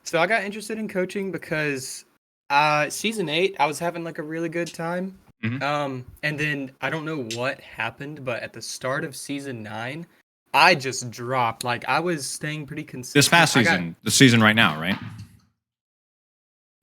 So I got interested in coaching because season 8 I was having like a really good time. Hmm. And then I don't know what happened, but at the start of season 9, I just dropped. Like I was staying pretty This consistent. past season, the season right now, right?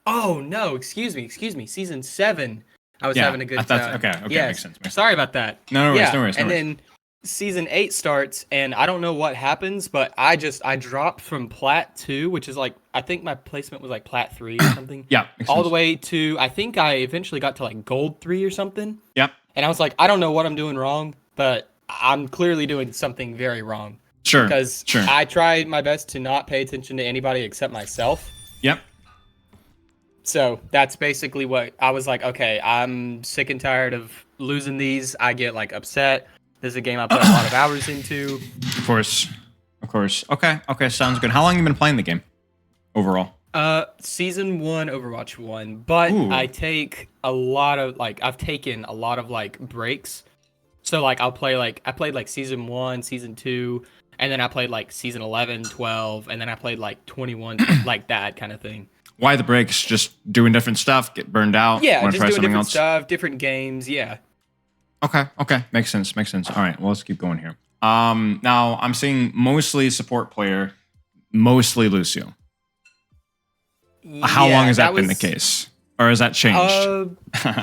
Oh no, excuse me. Season 7, I was Yeah, having a I good thought. time. Okay, okay, makes Yes. sense. Makes sense. Sorry about that. No, no worries, Yeah, no worries, no and worries. then season 8 starts and I don't know what happens, but I dropped from plat 2, which is like I think my placement was like plat 3 or something, Yeah, makes all the sense. way to I think I eventually got to like gold 3 or something. Yeah, And I was like, I don't know what I'm doing wrong, but I'm clearly doing something very wrong sure, because sure. I tried my best to not pay attention to anybody except myself. Yep. So that's basically what I was like, okay, I'm sick and tired of losing these. I get like upset. This is a game I put a lot of hours into. Of course, of course. Okay, okay, sounds good. How long have you been playing the game overall? Season 1, Overwatch 1, but Ooh, I take a lot of like I've taken a lot of like breaks. So like I played like season 1, season 2, and then I played like season 11, 12, and then I played like 21, like that kind of thing. why the breaks? Just doing different stuff, get burned out, Yeah, want to just try doing something different else? stuff, different games. Yeah. Okay, okay, makes sense, makes sense. All right, well, let's keep going here. Now I'm seeing mostly support player, mostly Lucio. How long Yeah, has that that been the was case, or has that changed? uh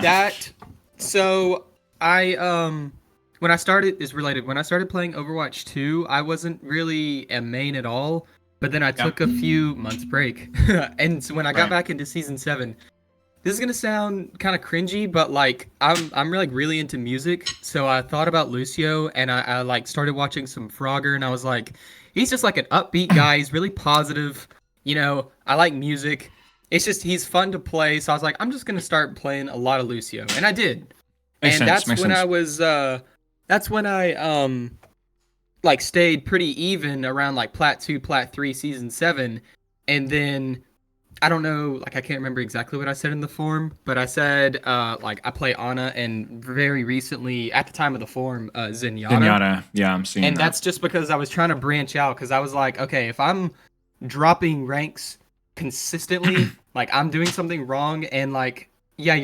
that so I when I started is related. When I started playing Overwatch 2, I wasn't really a main at all, but then I Yeah, took a few months break. And so when I got right. back into season 7, this is gonna sound kind of cringy, but like I'm like really into music, so I thought about Lucio and I like started watching some Frogger, and I was like, he's just like an upbeat guy. He's really positive. I like music. It's just he's fun to play, so I was like, I'm just gonna start playing a lot of Lucio, and I did. Makes And sense, makes sense. that's when I like stayed pretty even around like plat 2, plat 3, season 7, and then I don't know, like I can't remember exactly what I said in the forum, but I said like I play Ana and very recently at the time of the forum Zenyatta. Pinata, yeah, I'm seeing And that. that's just because I was trying to branch out because I was like, okay, if I'm dropping ranks consistently, like I'm doing something wrong and like yeah,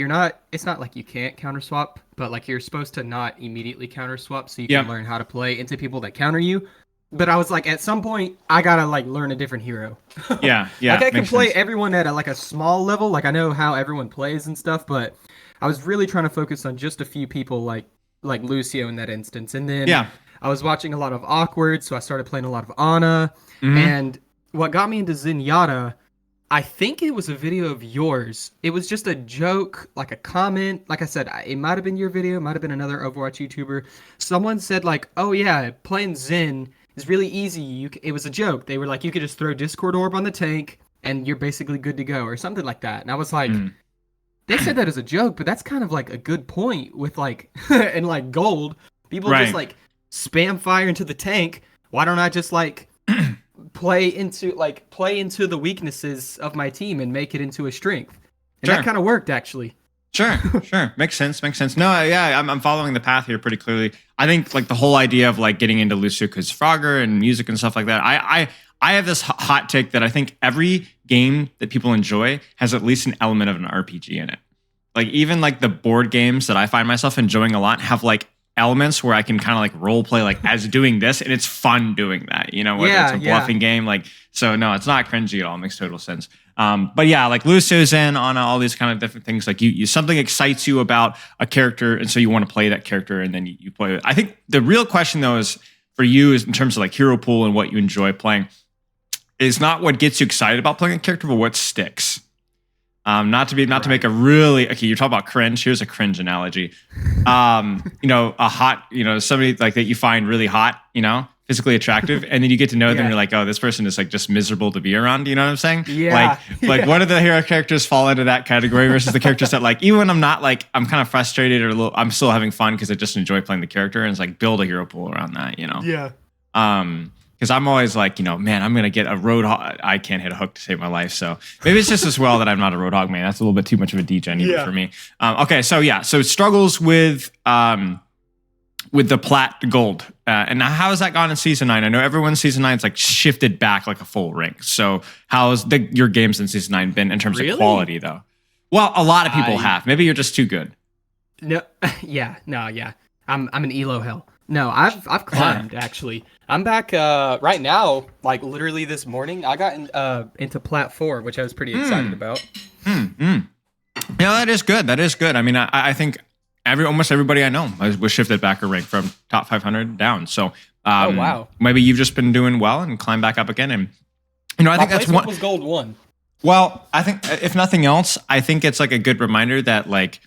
it's not like you can't counter swap, but like you're supposed to not immediately counter swap so you can Yep. learn how to play into people that counter you. But I was like, at some point, I gotta like learn a different hero. Yeah, Like yeah, I can makes play sense. everyone at like a small level, like I know how everyone plays and stuff, but I was really trying to focus on just a few people, like Lucio in that instance. And then Yeah. I was watching a lot of Awkward, so I started playing a lot of Ana. Hmm. And what got me into Zenyatta, I think it was a video of yours. It was just a joke, like a comment. Like I said, it might have been your video, it might have been another Overwatch YouTuber. Someone said like, "Oh yeah, playing Zen is really easy." It was a joke. They were like, "You could just throw Discord Orb on the tank, and you're basically good to go," or something like that. And I was like, Mm. they said that as a joke, but that's kind of like a good point with like and like gold. People just Right. like spam fire into the tank. Why don't I just like play into the weaknesses of my team and make it into a strength? And that Sure. kind of worked actually. Sure, sure. Makes sense. Makes sense. No, yeah, I'm following the path here pretty clearly. I think like the whole idea of like getting into Lucio because Frogger and music and stuff like that. I have this hot take that I think every game that people enjoy has at least an element of an RPG in it. Like even like the board games that I find myself enjoying a lot have like elements where I can kind of like role play like as doing this, and it's fun doing that. You know, whether it's Yeah, a yeah. bluffing game, like so. No, it's not cringy at all. It makes total sense. But yeah, like Lucio's in on all these kind of different things. Like you something excites you about a character, and so you want to play that character, and then you play it. I think the real question though is for you is in terms of like hero pool and what you enjoy playing is not what gets you excited about playing a character, but what sticks. Not to make Right. a really okay. You're talking about cringe. Here's a cringe analogy. A hot, somebody like that you find really hot, physically attractive, and then you get to know them. Yeah. You're like, oh, this person is like just miserable to be around. You know what I'm saying? Yeah. Like Yeah. what do the hero characters fall into that category versus the characters that like even when I'm not like I'm kind of frustrated or a little, I'm still having fun because I just enjoy playing the character and it's like build a hero pool around that. Yeah. Because I'm always like, man, I'm gonna get a roadhog. I can't hit a hook to save my life, so maybe it's just as well that I'm not a roadhog man. That's a little bit too much of a degen even Yeah. for me. Okay, so yeah, so struggles with with the plat to gold. And how has that gone in season 9? I know everyone's season 9's like shifted back like a full rank. So how's your games in season 9 been in terms of quality though? Well, a lot of people have. Maybe you're just too good. No, yeah, no, yeah. I'm an elo hell. No, I've climbed actually. I'm back right now. Like literally this morning, I got into plat 4, which I was pretty excited about. Yeah, that is good. That is good. I mean, I think almost everybody I know was shifted back a rank from top 500 down. So oh wow, maybe you've just been doing well and climb back up again. And I think that's one. Was gold 1. Well, I think if nothing else, I think it's like a good reminder that like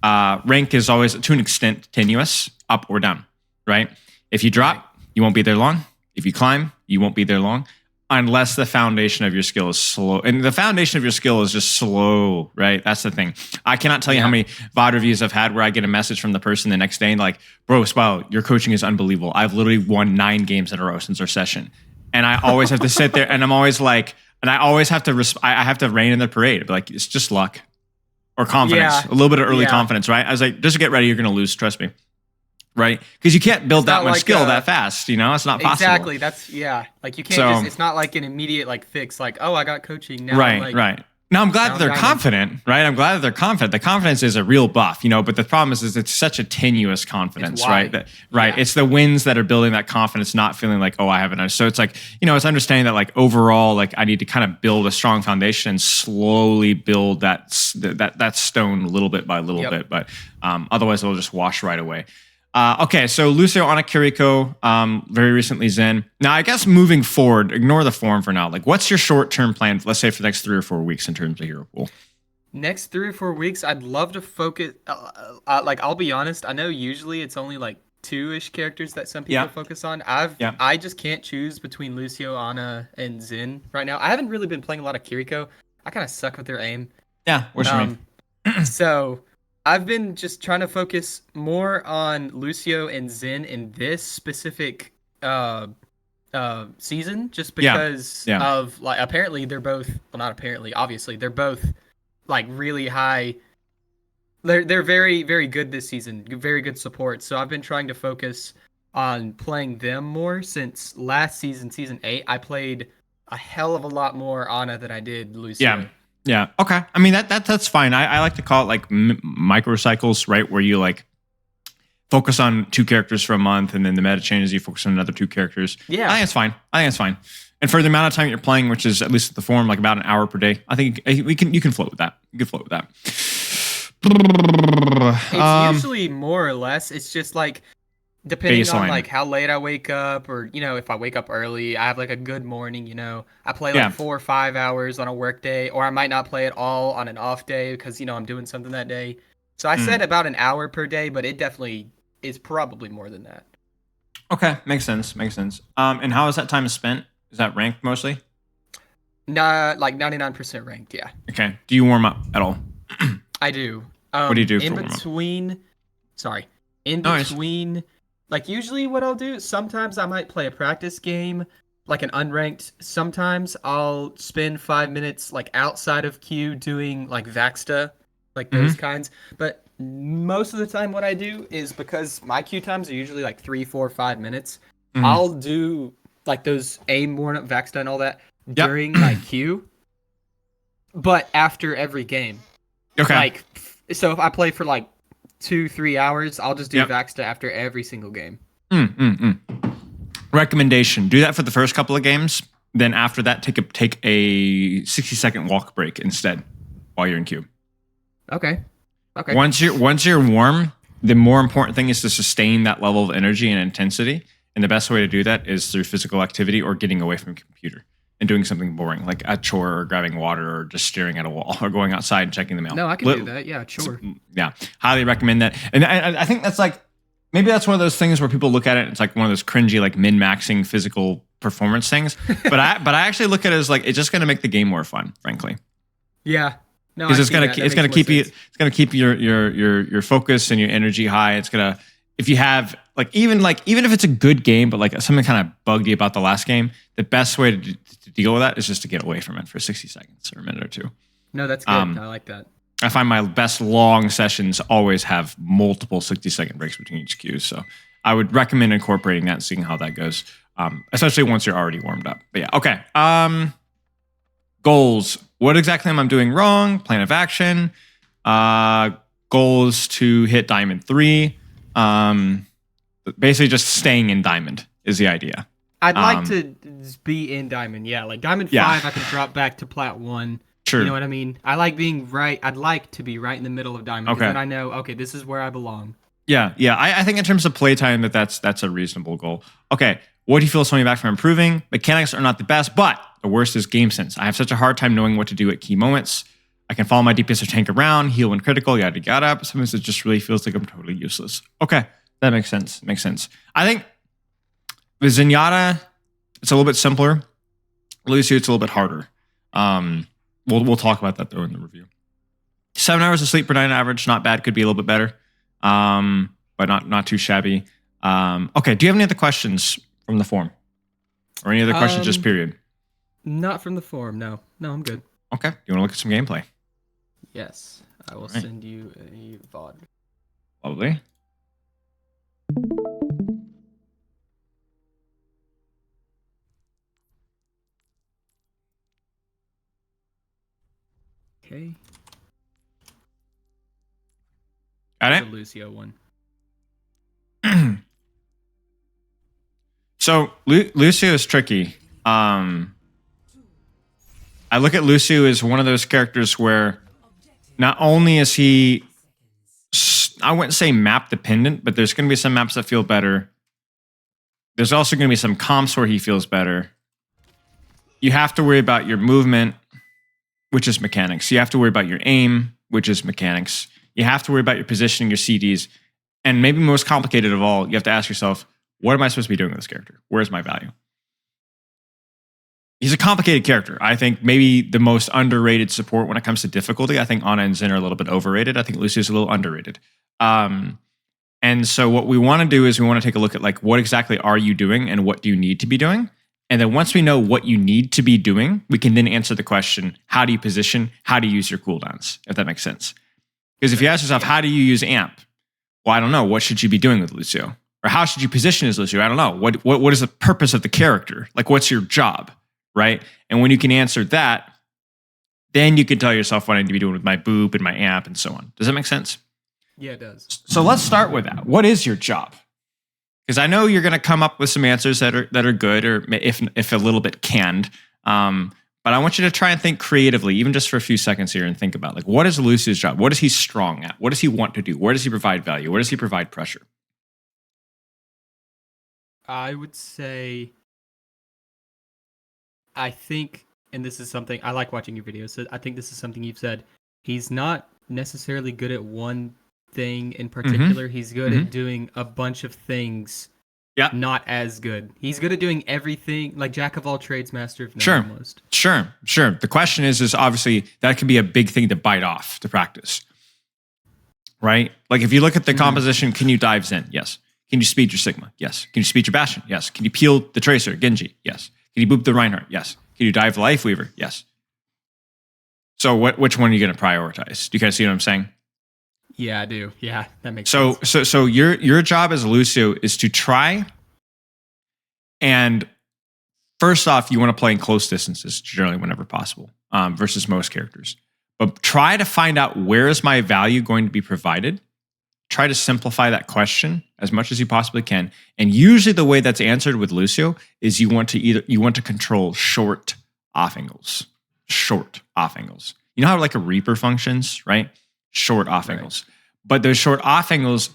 rank is always to an extent tenuous, up or down, right? If you drop, you won't be there long. If you climb, you won't be there long. Unless the foundation of your skill is slow. And the foundation of your skill is just slow, right? That's the thing. I cannot tell you how many VOD reviews I've had where I get a message from the person the next day and like, bro, Spow, your coaching is unbelievable. I've literally won 9 games in a row since our session. And I always have to sit there and I'm always like, and I always have to, I have to rein in the parade. But like, it's just luck or confidence, a little bit of early confidence, right? I was like, just get ready. You're going to lose. Trust me. Right? Because you can't build that much skill that fast, you know? It's not possible. Exactly. That's, like you can't it's not like an immediate like fix, like, oh, I got coaching now. Right. Now I'm glad that they're confident, right? I'm glad that they're confident. The confidence is a real buff, you know, but the problem is it's such a tenuous confidence, right? It's the wins that are building that confidence, not feeling like, oh, I haven't. So it's like, you know, it's understanding that like overall, like I need to kind of build a strong foundation and slowly build that stone little bit by little bit, but otherwise it'll just wash right away. Okay, so Lucio on a Kiriko, very recently Zen. Now, I guess moving forward, ignore the form for now. Like, what's your short-term plan, let's say, for the next 3 or 4 weeks in terms of hero pool? Next 3 or 4 weeks, I'd love to focus. Like, I'll be honest, I know usually it's only like 2-ish characters that some people focus on. I just can't choose between Lucio, Ana, and Zen right now. I haven't really been playing a lot of Kiriko. I kind of suck with their aim. Yeah, what you mean? So I've been just trying to focus more on Lucio and Zen in this specific season, just because of like apparently they're both not apparently obviously they're both like really high. They're very very good this season, very good support. So I've been trying to focus on playing them more since last season, season 8. I played a hell of a lot more Ana than I did Lucio. Yeah. Okay. I mean that's fine. I like to call it like microcycles, right? Where you like focus on 2 characters for a month, and then the meta changes. You focus on another 2 characters. Yeah, I think it's fine. And for the amount of time you're playing, which is at least at the forum, like about an hour per day, I think you can float with that. It's usually more or less. It's just like depending on like how late I wake up, or you know, if I wake up early, I have like a good morning, you know, I play like 4 or 5 hours on a work day, or I might not play at all on an off day because, you know, I'm doing something that day. So I said about an hour per day, but it definitely is probably more than that. Okay, makes sense. And how is that time spent? Is that ranked mostly? Nah, like 99% ranked, yeah. Okay. Do you warm up at all? I do. What do you do in between? Like usually what I'll do, sometimes I might play a practice game, like an unranked. Sometimes I'll spend 5 minutes like outside of queue doing like Vaxta, like those kinds. But most of the time what I do is, because my queue times are usually like 3, 4, 5 minutes, I'll do like those aim warm up Vaxta and all that during my queue, but after every game. Okay. Like, so if I play for like 2-3 hours, I'll just do Vaxta after every single game. Recommendation: do that for the first couple of games. Then after that, take a 60-second walk break instead while you're in queue. Okay. Once you're warm, the more important thing is to sustain that level of energy and intensity. And the best way to do that is through physical activity or getting away from a computer and doing something boring, like a chore or grabbing water or just staring at a wall or going outside and checking the mail. No, I can do that. Yeah, chore. Yeah, highly recommend that. And I think that's like, maybe that's one of those things where people look at it, it's like one of those cringy, like min-maxing physical performance things. But I actually look at it as like, it's just going to make the game more fun, frankly. Yeah. No, because it's gonna keep your focus and your energy high. It's gonna, if you have even if it's a good game, but like something kind of bugged you about the last game, the best way to deal with that is just to get away from it for 60 seconds or a minute or two. No, that's good. I like that. I find my best long sessions always have multiple 60-second breaks between each cue. So I would recommend incorporating that and seeing how that goes, especially once you're already warmed up. But yeah, okay. Goals. What exactly am I doing wrong? Plan of action. Goals to hit Diamond 3. Basically just staying in Diamond is the idea. I'd like to be in Diamond, yeah. Like Diamond 5, I can drop back to Plat 1. True. You know what I mean? I like being right. I'd like to be right in the middle of Diamond. Okay. Then I know, okay, this is where I belong. Yeah. I think in terms of playtime, that's a reasonable goal. Okay. What do you feel is holding you back from improving? Mechanics are not the best, but the worst is game sense. I have such a hard time knowing what to do at key moments. I can follow my DPS or tank around, heal when critical, yada yada. But sometimes it just really feels like I'm totally useless. Okay. That makes sense. Makes sense. I think with Zenyatta, it's a little bit simpler. Lucio, it's a little bit harder. We'll talk about that though in the review. 7 hours of sleep per night average, not bad. Could be a little bit better, but not too shabby. Okay, do you have any other questions from the forum, or any other questions just period? Not from the forum. No, I'm good. Okay, you want to look at some gameplay? Yes, I will send you a VOD. Lovely. Okay. Got it? The Lucio one. So Lucio is tricky. I look at Lucio as one of those characters where not only is he, I wouldn't say map dependent, but there's going to be some maps that feel better. There's also going to be some comps where he feels better. You have to worry about your movement, which is mechanics. You have to worry about your aim, which is mechanics. You have to worry about your positioning, your CDs. And maybe most complicated of all, you have to ask yourself, what am I supposed to be doing with this character? Where's my value? He's a complicated character. I think maybe the most underrated support when it comes to difficulty. I think Ana and Zen are a little bit overrated. I think Lucio's a little underrated. And so what we want to do is we want to take a look at like, what exactly are you doing and what do you need to be doing? And then once we know what you need to be doing, we can then answer the question, how do you position? How do you use your cooldowns? If that makes sense. Because if you ask yourself, how do you use amp? Well, I don't know. What should you be doing with Lucio? Or how should you position as Lucio? I don't know. What is the purpose of the character? Like, what's your job? Right? And when you can answer that, then you can tell yourself what I need to be doing with my boop and my amp and so on. Does that make sense? Yeah, it does. So let's start with that. What is your job? Because I know you're going to come up with some answers that are good, or if a little bit canned. But I want you to try and think creatively, even just for a few seconds here, and think about like, what is Lucio's job? What is he strong at? What does he want to do? Where does he provide value? Where does he provide pressure? I would say, I think, and this is something, I like watching your videos, so I think this is something you've said. He's not necessarily good at one thing in particular. He's good at doing a bunch of things. Yeah, not as good. He's good at doing everything, like jack of all trades, master of none almost. Sure. The question is obviously that can be a big thing to bite off to practice, right? Like if you look at the composition, can you dive Zen? Yes. Can you speed your Sigma? Yes. Can you speed your Bastion? Yes. Can you peel the Tracer, Genji? Yes. Can you boop the Reinhardt? Yes. Can you dive the Lifeweaver? Yes. So which one are you going to prioritize? Do you guys see what I'm saying? Yeah, I do. Yeah, that makes sense. So your job as Lucio is to try, and first off, you want to play in close distances generally whenever possible, versus most characters. But try to find out, where is my value going to be provided? Try to simplify that question as much as you possibly can. And usually the way that's answered with Lucio is you want to control short off angles. Short off angles. You know how like a Reaper functions, right? Short off angles. But those short off angles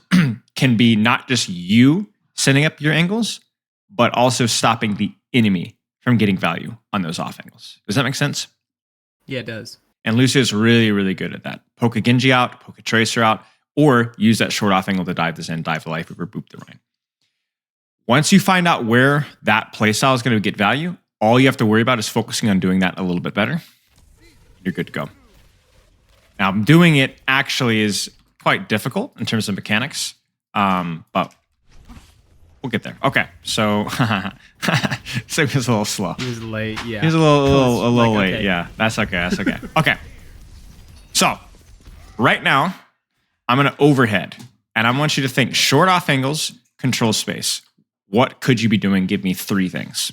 can be not just you setting up your angles, but also stopping the enemy from getting value on those off angles. Does that make sense? Yeah, it does. And Lucio is really, really good at that. Poke a Genji out, poke a Tracer out, or use that short off angle to dive the Zen, dive the Lifeweaver, boop the Rein. Once you find out where that playstyle is going to get value, all you have to worry about is focusing on doing that a little bit better. You're good to go. Now, doing it actually is quite difficult in terms of mechanics, but we'll get there. Okay, so so he was a little slow. He was late, yeah. He was a little late, okay. Yeah. That's okay. Okay. So, Right now, I'm going to overhead, and I want you to think short off angles, control space. What could you be doing? Give me 3 things.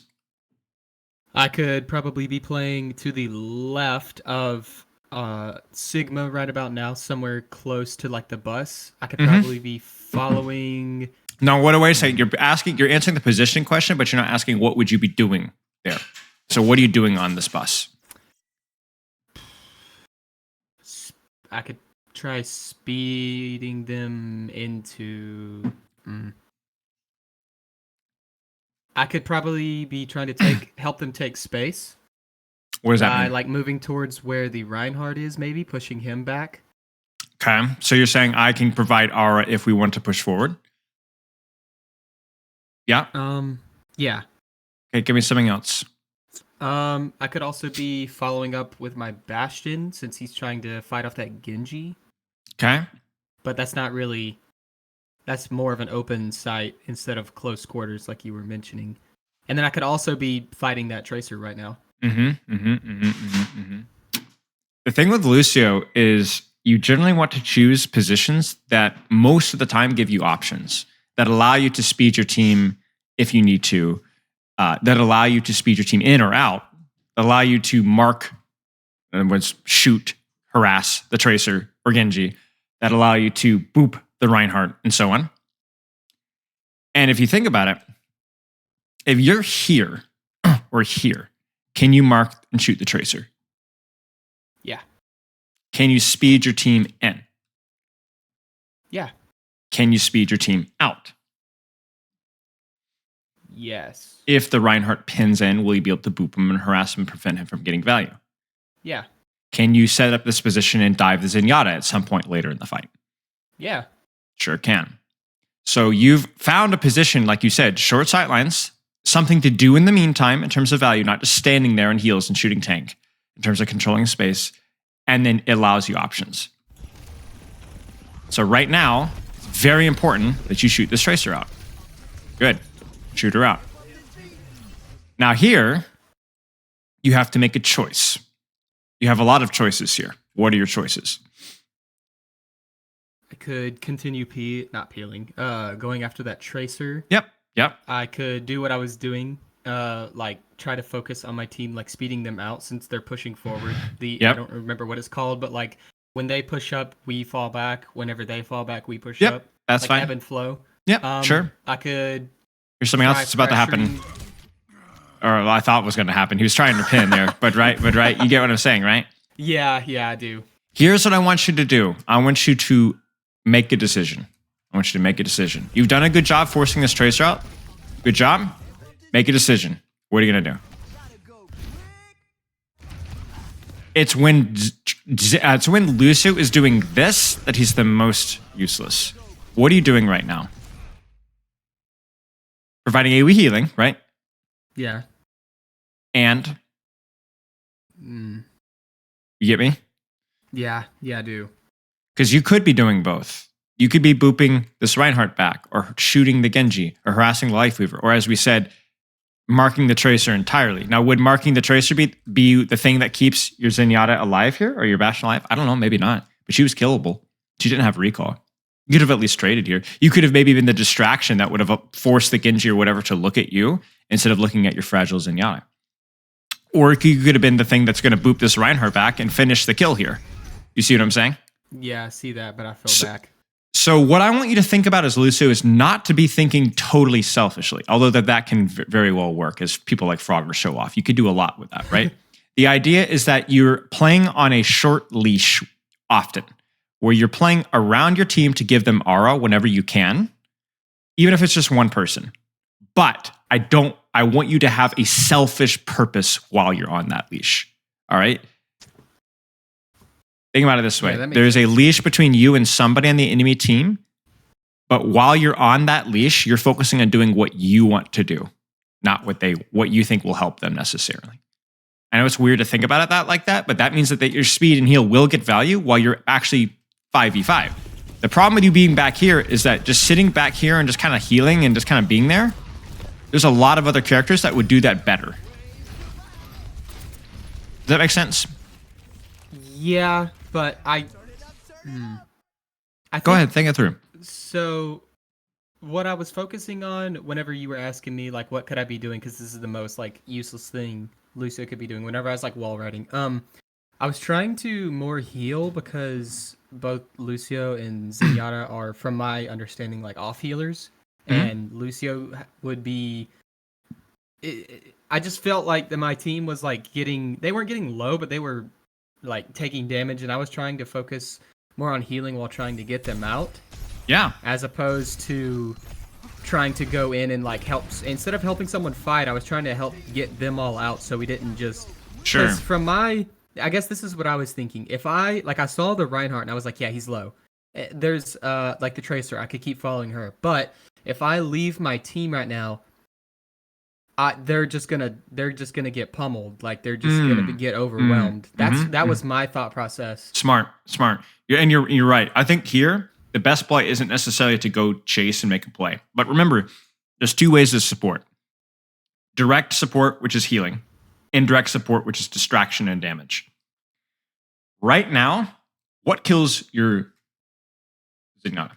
I could probably be playing to the left of Sigma right about now, somewhere close to like the bus. I could probably be following. No, what do I say? You're answering the positioning question, but you're not asking what would you be doing there. So what are you doing on this bus? I could try speeding them into. I could probably be trying to help them take space. What does that by mean? like moving towards where the Reinhardt is, maybe pushing him back. Okay, so you're saying I can provide aura if we want to push forward? Yeah. Yeah. Okay, give me something else. I could also be following up with my Bastion since he's trying to fight off that Genji. Okay. But that's not really. That's more of an open site instead of close quarters, like you were mentioning. And then I could also be fighting that Tracer right now. The thing with Lucio is you generally want to choose positions that most of the time give you options that allow you to speed your team if you need to, that allow you to speed your team in or out, allow you to mark, in other words, shoot, harass the Tracer or Genji, that allow you to boop the Reinhardt and so on. And if you think about it, if you're here or here, can you mark and shoot the Tracer? Yeah. Can you speed your team in? Yeah. Can you speed your team out? Yes. If the Reinhardt pins in, will you be able to boop him and harass him and prevent him from getting value? Yeah. Can you set up this position and dive the Zenyatta at some point later in the fight? Yeah. Sure can. So you've found a position, like you said, short sight lines, something to do in the meantime in terms of value, not just standing there in heals and shooting tank, in terms of controlling space, and then it allows you options. So right now, it's very important that you shoot this Tracer out. Good. Shoot her out. Now here, you have to make a choice. You have a lot of choices here. What are your choices? I could continue going after that Tracer. Yep. I could do what I was doing, like try to focus on my team, like speeding them out since they're pushing forward. I don't remember what it's called, but like when they push up, we fall back. Whenever they fall back, we push up. That's like fine. Ebb and flow. Yep, sure. I could. Here's something else that's about to happen. Or I thought was going to happen. He was trying to pin there, but right. You get what I'm saying, right? Yeah, I do. Here's what I want you to do. I want you to make a decision. You've done a good job forcing this Tracer out. Good job. Make a decision. What are you going to do? It's when Lucio is doing this that he's the most useless. What are you doing right now? Providing AoE healing, right? Yeah. And you get me? Yeah, I do. Because you could be doing both. You could be booping this Reinhardt back, or shooting the Genji, or harassing the Lifeweaver, or as we said, marking the Tracer entirely. Now, would marking the Tracer be the thing that keeps your Zenyatta alive here, or your Bastion alive? I don't know, maybe not. But she was killable. She didn't have recall. You could have at least traded here. You could have maybe been the distraction that would have forced the Genji or whatever to look at you instead of looking at your fragile Zenyatta. Or you could have been the thing that's going to boop this Reinhardt back and finish the kill here. You see what I'm saying? Yeah, I see that, but I fell back. So what I want you to think about as Lucio is not to be thinking totally selfishly, although that can very well work as people like Frogger show off. You could do a lot with that, right? The idea is that you're playing on a short leash often, where you're playing around your team to give them aura whenever you can, even if it's just one person. But I want you to have a selfish purpose while you're on that leash. All right? Think about it this way. There's a leash between you and somebody on the enemy team, but while you're on that leash, you're focusing on doing what you want to do, not what you think will help them necessarily. I know it's weird to think about it like that, but that means that your speed and heal will get value while you're actually 5v5. The problem with you being back here is that just sitting back here and just kind of healing and just kind of being there's a lot of other characters that would do that better. Does that make sense? Yeah, but Hmm. I Go think ahead, think it through. so. What I was focusing on whenever you were asking me like what could I be doing because this is the most like useless thing Lucio could be doing. Whenever I was like wall riding, I was trying to more heal because both Lucio and Zenyatta are, from my understanding, like off healers, Mhm. and Lucio would be. I just felt like that my team was like getting. They weren't getting low, but they were like taking damage, and I was trying to focus more on healing while trying to get them out, Yeah, as opposed to trying to go in and like help. Instead of helping someone fight, I was trying to help get them all out so we didn't just. sure. Because from my, I guess this is what I was thinking. If I saw the Reinhardt and I was like, yeah, he's low. There's like the Tracer, I could keep following her, but if I leave my team right now, they're just gonna get pummeled. Like they're just gonna Mm. get Mm. overwhelmed. That Mm-hmm. was my thought process. Smart, smart. You're right. I think here the best play isn't necessarily to go chase and make a play, but remember, there's two ways to support: direct support, which is healing; indirect support, which is distraction and damage. Right now, what kills your Zenyatta?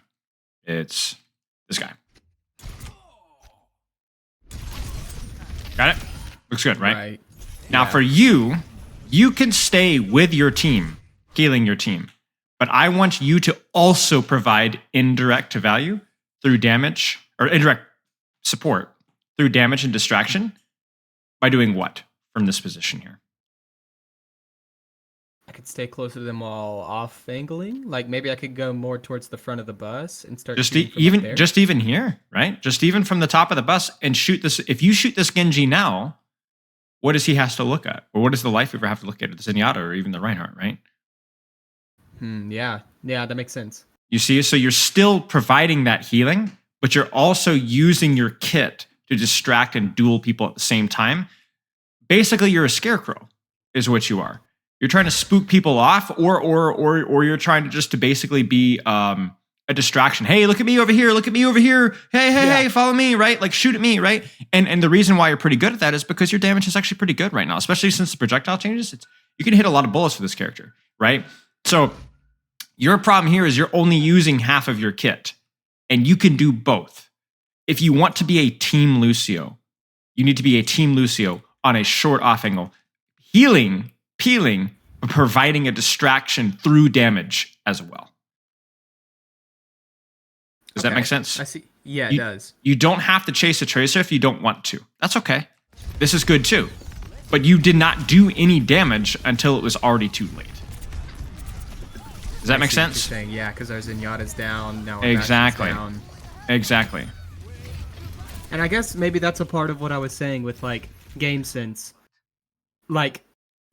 It's this guy. Got it? Looks good, right? Right. Now, Yeah. for you, you can stay with your team, healing your team, but I want you to also provide indirect value through damage or indirect support through damage and distraction by doing what from this position here? I could stay closer to them while off angling. Like maybe I could go more towards the front of the bus and start shooting from up there. Just even here, right? Just even from the top of the bus and shoot this. If you shoot this Genji now, what does he has to look at? Or what does the Life Weaver have to look at? The Zenyatta or even the Reinhardt, right? Yeah. Yeah, that makes sense. You see, so you're still providing that healing, but you're also using your kit to distract and duel people at the same time. Basically, you're a scarecrow, is what you are. You're trying to spook people off, or you're trying to just to basically be a distraction. Hey, look at me over here! Look at me over here! Hey, follow me! Right? Like shoot at me! Right? And the reason why you're pretty good at that is because your damage is actually pretty good right now, especially since the projectile changes. You can hit a lot of bullets with this character, right? So your problem here is you're only using half of your kit, and you can do both. If you want to be a team Lucio, you need to be a team Lucio on a short off angle, healing, peeling, but providing a distraction through damage as well. Does that make sense? I see. Yeah, it You, does. you don't have to chase a tracer if you don't want to. That's okay. This is good too. But you did not do any damage until it was already too late. Does that make See what you're sense? saying, yeah, because our Zenyatta's down now. Our Exactly. Bastion's down. Exactly. And I guess maybe that's a part of what I was saying with like game sense. Like,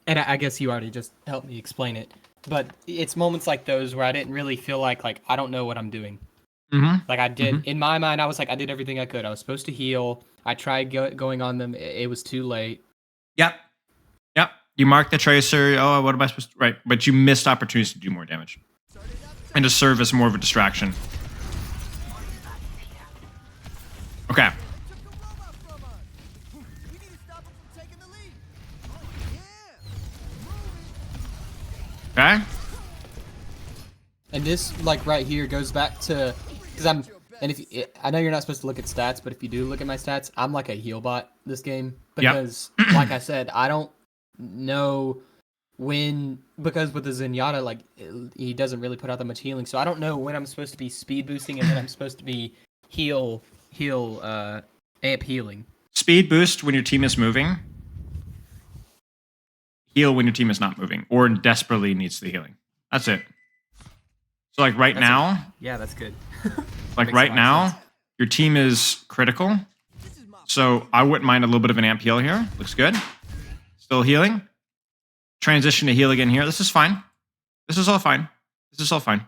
and I guess you already just helped me explain it. But it's moments like those where I didn't really feel like I don't know what I'm doing. Mm-hmm. Like I did in my mind, I was like I did everything I could. I was supposed to heal. I tried going on them. It was too late. Yep. Yep. You mark the tracer. Oh, what am I supposed to? Right. But you missed opportunities to do more damage and to serve as more of a distraction. Okay. Okay. And this like right here goes back to because and if I know you're not supposed to look at stats, but if you do look at my stats, I'm like a heal bot this game because like I said, I don't know when because with the Zenyatta like he doesn't really put out that much healing, so I don't know when I'm supposed to be speed boosting and when I'm supposed to be amp healing. Speed boost when your team is moving. Heal when your team is not moving or desperately needs the healing. That's it. So like right now, Yeah, that's good. like Makes a right lot of now, sense. your team is critical. So I wouldn't mind a little bit of an amp heal here. Looks good. Still healing. Transition to heal again here. This is fine. This is all fine. This is all fine.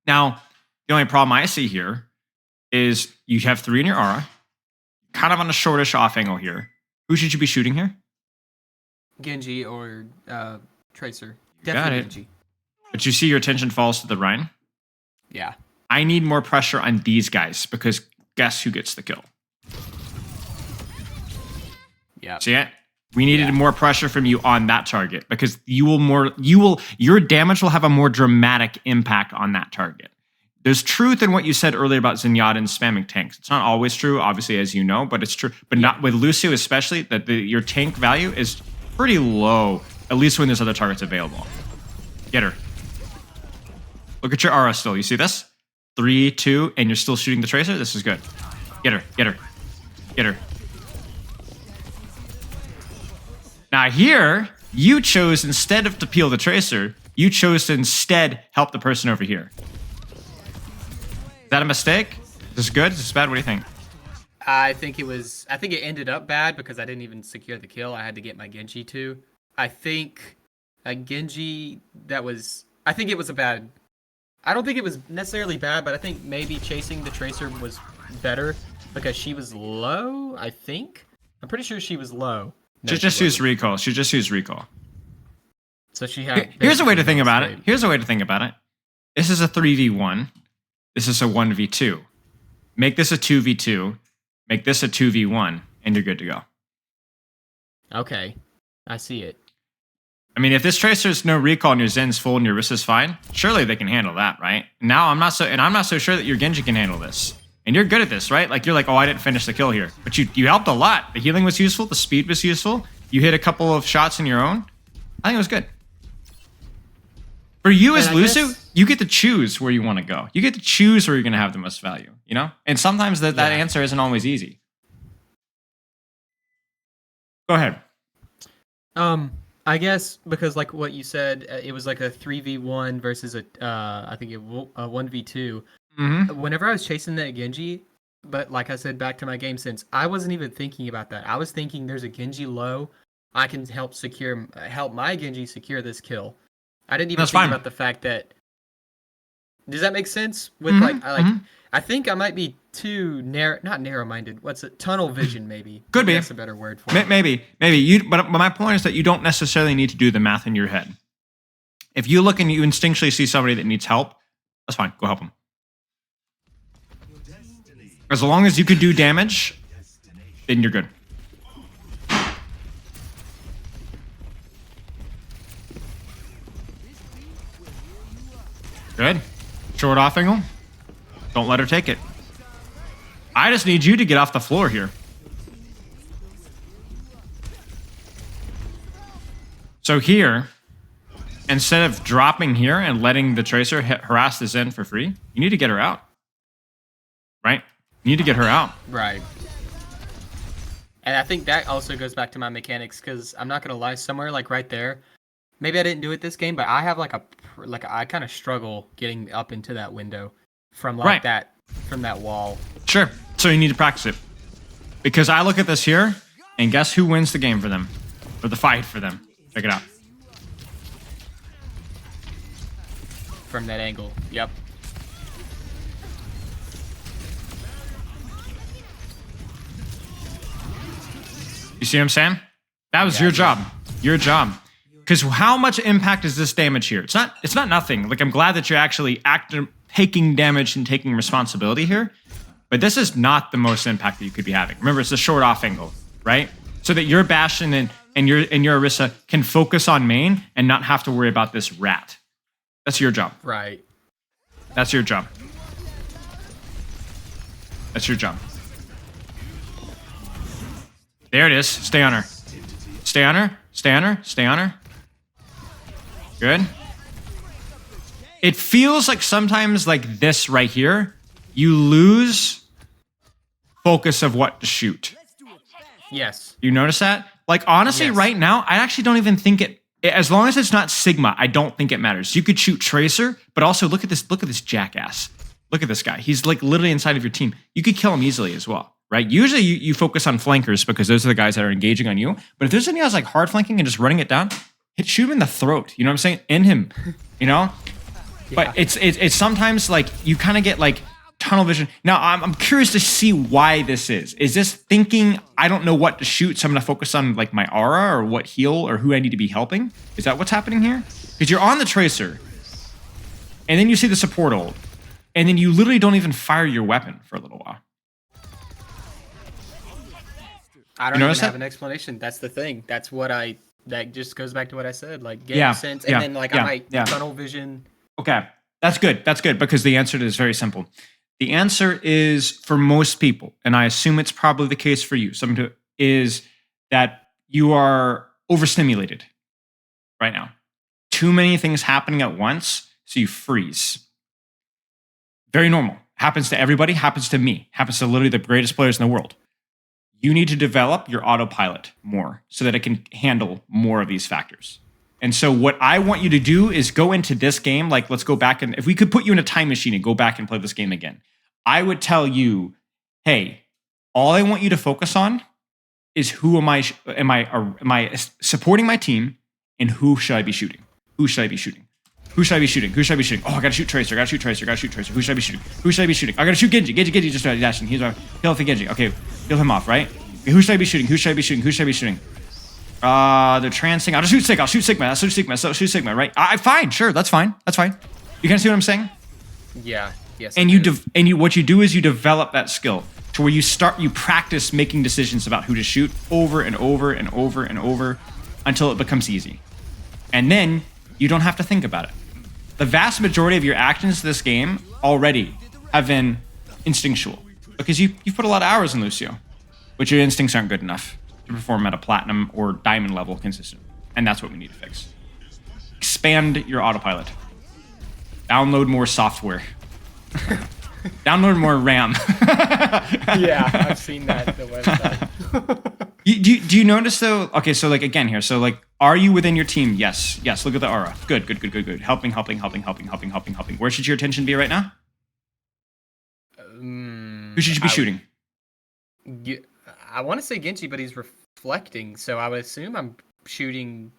Now, the only problem I see here is you have 3 in your aura. Kind of on a shortish off angle here. Who should you be shooting here? Genji or Tracer. Got Definitely it. Genji. But you see your attention falls to the Rhine. Yeah. I need more pressure on these guys because guess who gets the kill? Yeah. See it? We needed more pressure from you on that target because your damage will have a more dramatic impact on that target. There's truth in what you said earlier about Zenyatta and spamming tanks. It's not always true, obviously, as you know, but it's true. But not with Lucio, especially, that your tank value is pretty low, at least when there's other targets available. Get her. Look at your aura still. You see this? 3, 2, and you're still shooting the Tracer? This is good. Get her, get her, get her. Now here, you chose, instead of to peel the Tracer, you chose to instead help the person over here. Is that a mistake? Is this good? Is this bad? What do you think? I think it ended up bad because I didn't even secure the kill. I had to get my Genji too. I think a Genji I think it was a bad. I don't think it was necessarily bad, but I think maybe chasing the Tracer was better because she was low, I think. I'm pretty sure she was low. No, She just used recall. She just used recall. So she had. Here's a way to think about it. Here's a way to think about it. This is a 3v1. This is a 1v2. Make this a 2v2. Make this a 2v1, and you're good to go. Okay, I see it. I mean, if this Tracer's no recall and your Zen's full and your Rissa's fine, surely they can handle that, right? Now I'm not so sure that your Genji can handle this. And you're good at this, right? Like you're like, oh, I didn't finish the kill here. But you helped a lot. The healing was useful, the speed was useful. You hit a couple of shots in your own. I think it was good. For you as Lucio, you get to choose where you want to go. You get to choose where you're going to have the most value, you know? And sometimes that answer isn't always easy. Go ahead. I guess because like what you said, it was like a 3v1 versus a 1v2. Mm-hmm. Whenever I was chasing that Genji, but like I said, back to my game sense, I wasn't even thinking about that. I was thinking there's a Genji low. I can help my Genji secure this kill. I didn't even think about the fact that. Does that make sense? With I think I might be too not narrow-minded. What's it? Tunnel vision, maybe. Could be. That's a better word for it. Maybe. But my point is that you don't necessarily need to do the math in your head. If you look and you instinctually see somebody that needs help, that's fine. Go help them. As long as you can do damage, then you're good. Good. Short off angle. Don't let her take it. I just need you to get off the floor here. So here, instead of dropping here and letting the Tracer harass the Zen for free, you need to get her out. Right? You need to get her out. Right. And I think that also goes back to my mechanics, because I'm not going to lie, somewhere like right there, maybe I didn't do it this game, but I have I kind of struggle getting up into that window from from that wall. Sure. So you need to practice it. Because I look at this here, and guess who wins the game for them? Or the fight for them? Check it out. From that angle. Yep. You see what I'm saying? That was your job. Your job. Because how much impact is this damage here? It's not nothing. Like, I'm glad that you're actually taking damage and taking responsibility here. But this is not the most impact that you could be having. Remember, it's a short off angle, right? So that your Bastion and your Orisa can focus on main and not have to worry about this rat. That's your job. Right. That's your job. That's your job. There it is. Stay on her. Stay on her. Stay on her. Stay on her. Good. It feels like sometimes like this right here, you lose focus of what to shoot. Yes. You notice that? Like, honestly, right now, I actually don't even think as long as it's not Sigma, I don't think it matters. You could shoot Tracer, but also look at this jackass. Look at this guy. He's like literally inside of your team. You could kill him easily as well, right? Usually you focus on flankers because those are the guys that are engaging on you. But if there's any guys like hard flanking and just running it down, shoot him in the throat. You know what I'm saying? End him, you know? Yeah. But it's sometimes like you kind of get like tunnel vision. Now I'm curious to see why this is. Is this thinking I don't know what to shoot, so I'm gonna focus on like my aura or what heal or who I need to be helping? Is that what's happening here? Because you're on the Tracer, and then you see the support ult, and then you literally don't even fire your weapon for a little while. I You don't even notice have that? an explanation. That's the thing. That just goes back to what I said. Like game Yeah, sense, and yeah, then like I yeah, might yeah. tunnel vision. Okay, that's good. That's good because the answer is very simple. The answer is for most people, and I assume it's probably the case for you. Is that you are overstimulated right now. Too many things happening at once, so you freeze. Very normal. Happens to everybody. Happens to me. Happens to literally the greatest players in the world. You need to develop your autopilot more so that it can handle more of these factors. And so what I want you to do is go into this game, like let's go back and if we could put you in a time machine and go back and play this game again, I would tell you, hey, all I want you to focus on is who am I supporting my team and who should I be shooting? Who should I be shooting? Who should I be shooting? Who should I be shooting? Oh, I gotta shoot Tracer. Gotta shoot Tracer. Gotta shoot Tracer. Who should I be shooting? Who should I be shooting? I gotta shoot Genji. Genji just started dashing. He's healthy Genji. Okay, kill him off, right? Okay, who should I be shooting? Who should I be shooting? Who should I be shooting? They're transing. I'll just shoot Sig. I'll shoot Sigma. I'll shoot Sigma. So shoot Sigma, right? Fine, sure, that's fine. That's fine. You can see what I'm saying? Yeah. Yes. And what you do is you develop that skill to where you practice making decisions about who to shoot over and over and over and over until it becomes easy. And then you don't have to think about it. The vast majority of your actions this game already have been instinctual because you've put a lot of hours in Lucio, but your instincts aren't good enough to perform at a platinum or diamond level consistently. And that's what we need to fix. Expand your autopilot. Download more software. Download more RAM. Yeah, I've seen that. The website. Do you notice though? Okay, so like again here, so like, are you within your team? Yes, yes. Look at the aura. Good. Helping. Where should your attention be right now? Who should you be shooting? I want to say Genji, but he's reflecting, so I would assume I'm shooting.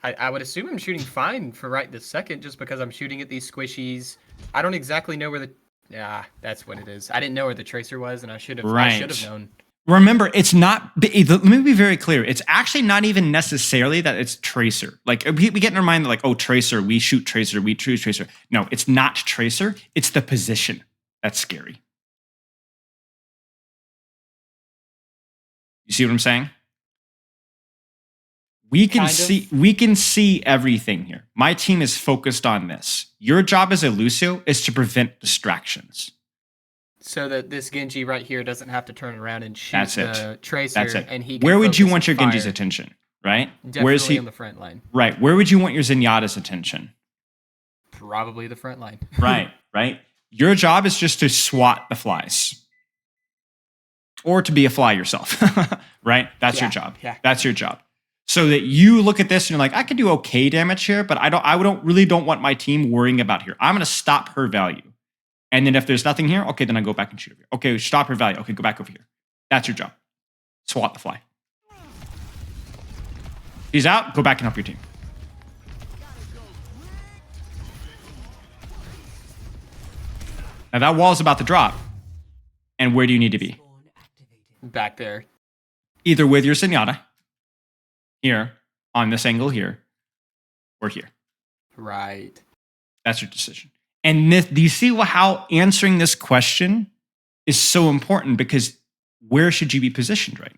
I would assume I'm shooting fine for right this second, just because I'm shooting at these squishies. I don't exactly know where the. Yeah, that's what it is. I didn't know where the tracer was, and I should have. Right. I should have known. Remember, it's not. Let me be very clear. It's actually not even necessarily that it's Tracer. Like we get in our mind that like, oh, Tracer, we shoot Tracer, we choose Tracer. No, it's not Tracer. It's the position that's scary. You see what I'm saying? We can see everything here. My team is focused on this. Your job as a Lucio is to prevent distractions. So that this Genji right here doesn't have to turn around and shoot the tracer. That's it. And he can Where would you want your fire. Genji's attention? Right? Definitely Where is he on the front line. Right. Where would you want your Zenyatta's attention? Probably the front line. Right. Your job is just to swat the flies. Or to be a fly yourself. Right? That's your job. Yeah. That's your job. So that you look at this and you're like, I could do okay damage here, but I don't want my team worrying about here. I'm gonna stop her value. And then if there's nothing here, okay, then I go back and shoot over here. Okay, stop her value. Okay, go back over here. That's your job. Swat the fly. He's out, go back and help your team. Now that wall's about to drop. And where do you need to be? Back there. Either with your Zenyatta, here, on this angle here, or here. Right. That's your decision. And do you see how answering this question is so important? Because where should you be positioned right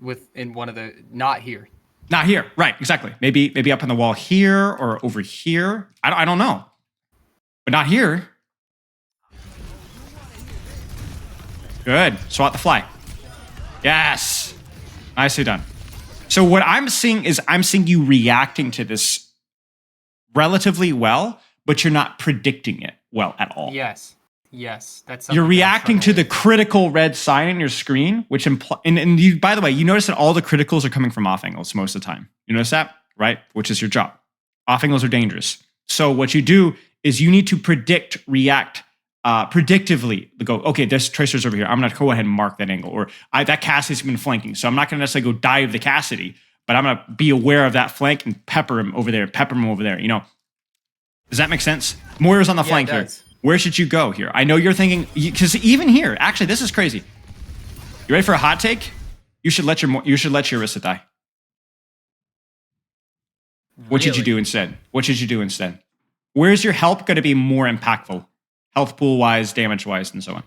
now? In one of the not here. Not here, right? Exactly. Maybe up on the wall here or over here. I don't know, but not here. Good. Swat the fly. Yes. Nicely done. So what I'm seeing you reacting to this relatively well, but you're not predicting it well at all. Yes. That's you're reacting to the critical red sign on your screen, which and you, by the way, you notice that all the criticals are coming from off angles most of the time. You notice that, right? Which is your job. Off angles are dangerous. So what you do is you need to react predictively. Go, okay, this tracer's over here. I'm going to go ahead and mark that angle. Or that Cassidy's been flanking. So I'm not going to necessarily go dive the Cassidy, but I'm going to be aware of that flank and pepper him over there. You know, does that make sense? Moira's on the flank here. Where should you go here? I know you're thinking, because even here, actually, this is crazy. You ready for a hot take? You should let your Orisa die. What should you do instead? Where's your help going to be more impactful? Health pool wise, damage wise, and so on.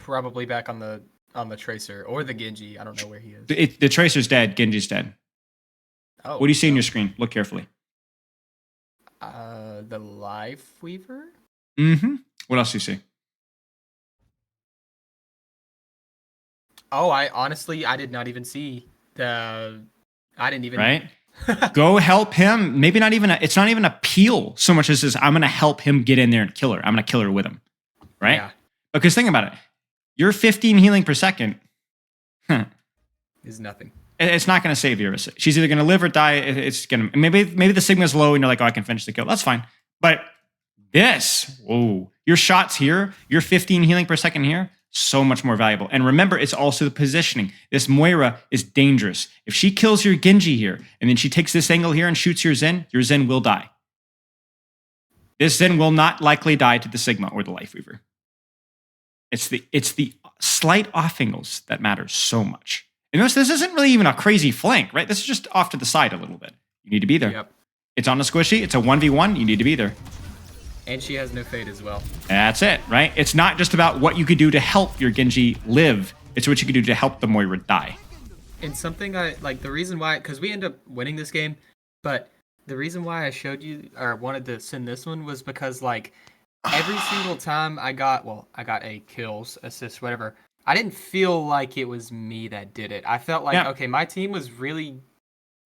probably back on the Tracer or the Genji. I don't know where he is. The Tracer's dead. Genji's dead. Oh, What do you see in no. your screen? Look carefully. The Life Weaver? Mm-hmm. What else do you see? Oh, I did not even see the. I didn't even. Right? Go help him. Maybe not even it's not even a peel so much as I'm gonna help him get in there and kill her. I'm gonna kill her with him. Right? Yeah. Because think about it. Your 15 healing per second is nothing. It's not gonna save her. She's either gonna live or die. It's gonna maybe the Sigma's low and you're like, oh, I can finish the kill. That's fine. But this, whoa, your shots here, your 15 healing per second here, so much more valuable. And remember, it's also the positioning. This Moira is dangerous. If she kills your Genji here, and then she takes this angle here and shoots your Zen will die. This Zen will not likely die to the Sigma or the Life Weaver. It's the slight off angles that matter so much. And notice this isn't really even a crazy flank, right? This is just off to the side a little bit. You need to be there. Yep. It's on a squishy. It's a 1v1. You need to be there. And she has no fade as well. That's it, right? It's not just about what you could do to help your Genji live. It's what you could do to help the Moira die. And something I like, the reason why, because we end up winning this game, but the reason why I showed you or wanted to send this one was because like every single time I got a kills, assist, whatever, I didn't feel like it was me that did it. I felt like, okay, my team was really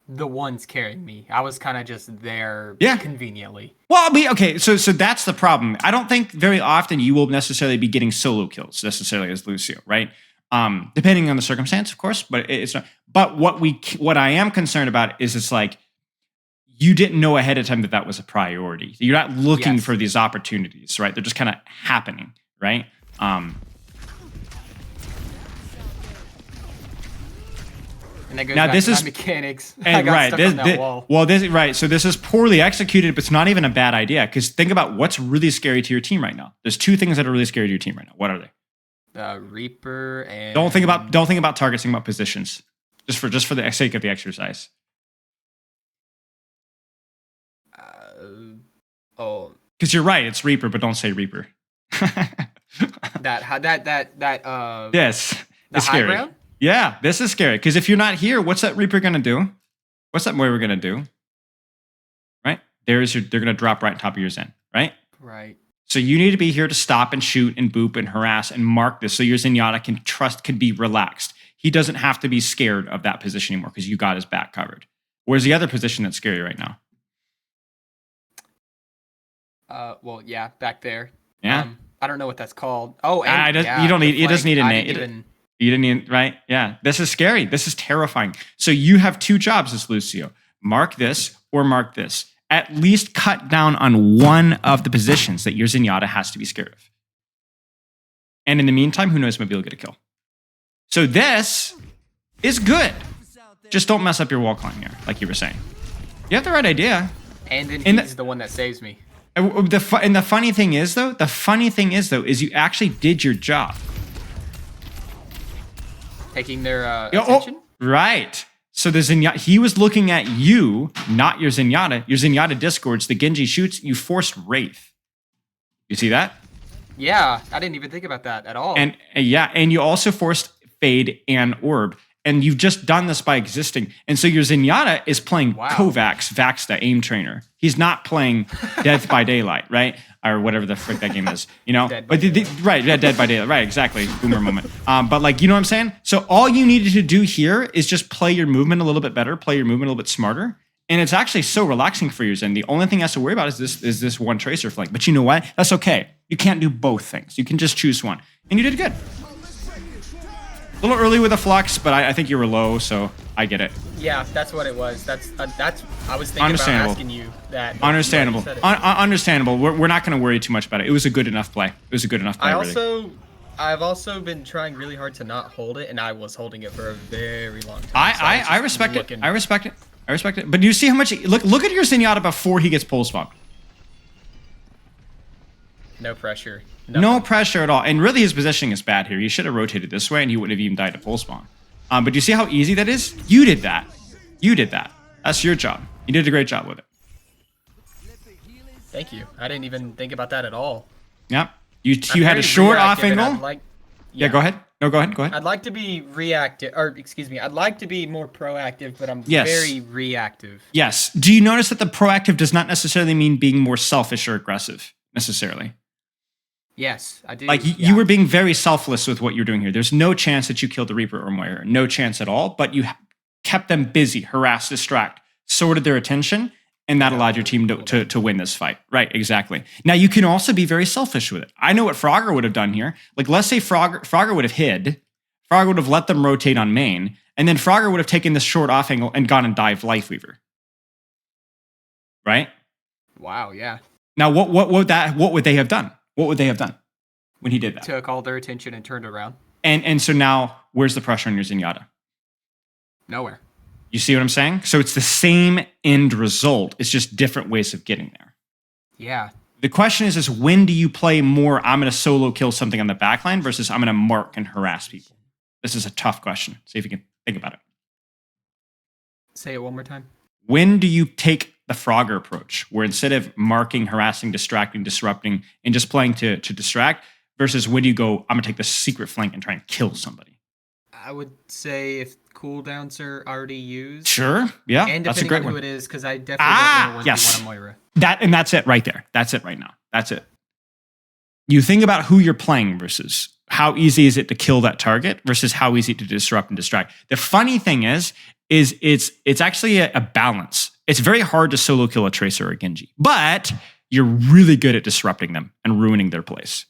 the ones carrying me. I was kind of just there conveniently. Well, okay, so that's the problem. I don't think very often you will necessarily be getting solo kills necessarily as Lucio, right? Depending on the circumstance, of course, but it's not. But what I am concerned about is it's like you didn't know ahead of time that was a priority. You're not looking for these opportunities, right? They're just kind of happening, right? And that goes back to my mechanics. And I got stuck on that wall. Well, so this is poorly executed, but it's not even a bad idea. Because think about what's really scary to your team right now. There's two things that are really scary to your team right now. What are they? Reaper and don't think about targets. Think about positions. Just for the sake of the exercise. Because you're right. It's Reaper, but don't say Reaper. Yes. It's scary. Ground? Yeah, this is scary. Because if you're not here, what's that Reaper gonna do? What's that Moira gonna do? Right? They're gonna drop right on top of your Zen, right? Right. So you need to be here to stop and shoot and boop and harass and mark this so your Zenyatta can be relaxed. He doesn't have to be scared of that position anymore because you got his back covered. Where's the other position that's scary right now? Well, yeah, back there. Yeah. I don't know what that's called. Oh, you don't need. It doesn't need a name. You didn't even, right? Yeah. This is scary. This is terrifying. So you have two jobs as Lucio. Mark this or mark this. At least cut down on one of the positions that your Zenyatta has to be scared of. And in the meantime, who knows, maybe you'll get a kill. So this is good. Just don't mess up your wall climb here, like you were saying. You have the right idea. And then he's the one that saves me. And the funny thing is, though, is you actually did your job. Taking their attention? Right. So the Zenyatta, he was looking at you, not your Zenyatta. Your Zenyatta discords, the Genji shoots, you forced Wraith. You see that? Yeah, I didn't even think about that at all. And and you also forced Fade and Orb. And you've just done this by existing. And so your Zenyatta is playing Kovacs, Vaxta, Aim Trainer. He's not playing Death by Daylight, right? Or whatever the frick that game is, you know? Dead by Daylight. Right, exactly. Boomer moment. But like, you know what I'm saying? So all you needed to do here is just play your movement a little bit better, play your movement a little bit smarter. And it's actually so relaxing for you, Zen. The only thing you have to worry about is this one Tracer flank. But you know what? That's okay. You can't do both things. You can just choose one. And you did good. A little early with a flux, but I think you were low, so I get it. Yeah, that's what it was. That's I was thinking about asking you that. Understandable. Understandable. We're not going to worry too much about it. It was a good enough play. I've also been trying really hard to not hold it, and I was holding it for a very long time. I respect it. I respect it. But do you see how much? Look at your Zenyatta before he gets pole spawned. No pressure. No pressure at all. And really, his positioning is bad here. He should have rotated this way, and he wouldn't have even died to pole spawn. But do you see how easy that is? You did that. That's your job. You did a great job with it. Thank you. I didn't even think about that at all. Yep. You had a short off angle. Yeah, Yeah. go ahead. No, go ahead. Go ahead. I'd like to be reactive, or excuse me, I'd like to be more proactive, but I'm Yes. very reactive. Yes. Do you notice that the proactive does not necessarily mean being more selfish or aggressive necessarily? Yes, I do. Like you Yeah. were being very selfless with what you're doing here. There's no chance that you killed the Reaper or Moira. No chance at all. But you kept them busy, harass, distract, sorted their attention, and that allowed your team to win this fight. Right, exactly. Now you can also be very selfish with it. I know what Frogger would have done here. Like let's say Frogger would have hid. Frogger would have let them rotate on main, and then Frogger would have taken this short off angle and gone and dived Lifeweaver. Right? Wow, yeah. Now what would they have done? What would they have done when he did that? Took all their attention and turned around. And so now where's the pressure on your Zenyatta? Nowhere. You see what I'm saying? So it's the same end result. It's just different ways of getting there. Yeah. The question is when do you play more, I'm going to solo kill something on the backline versus I'm going to mark and harass people? This is a tough question. See if you can think about it. Say it one more time. When do you take the Frogger approach, where instead of marking, harassing, distracting, disrupting, and just playing to distract, versus when do you go, I'm going to take the secret flank and try and kill somebody? I would say if cooldowns are already used. Sure. Yeah. And that's a depending great on one. who it is, because I definitely don't want to yes. one on Moira. That's it right there. That's it right now. That's it. You think about who you're playing versus how easy is it to kill that target versus how easy to disrupt and distract. The funny thing is it's actually a balance. It's very hard to solo kill a Tracer or a Genji, but you're really good at disrupting them and ruining their place.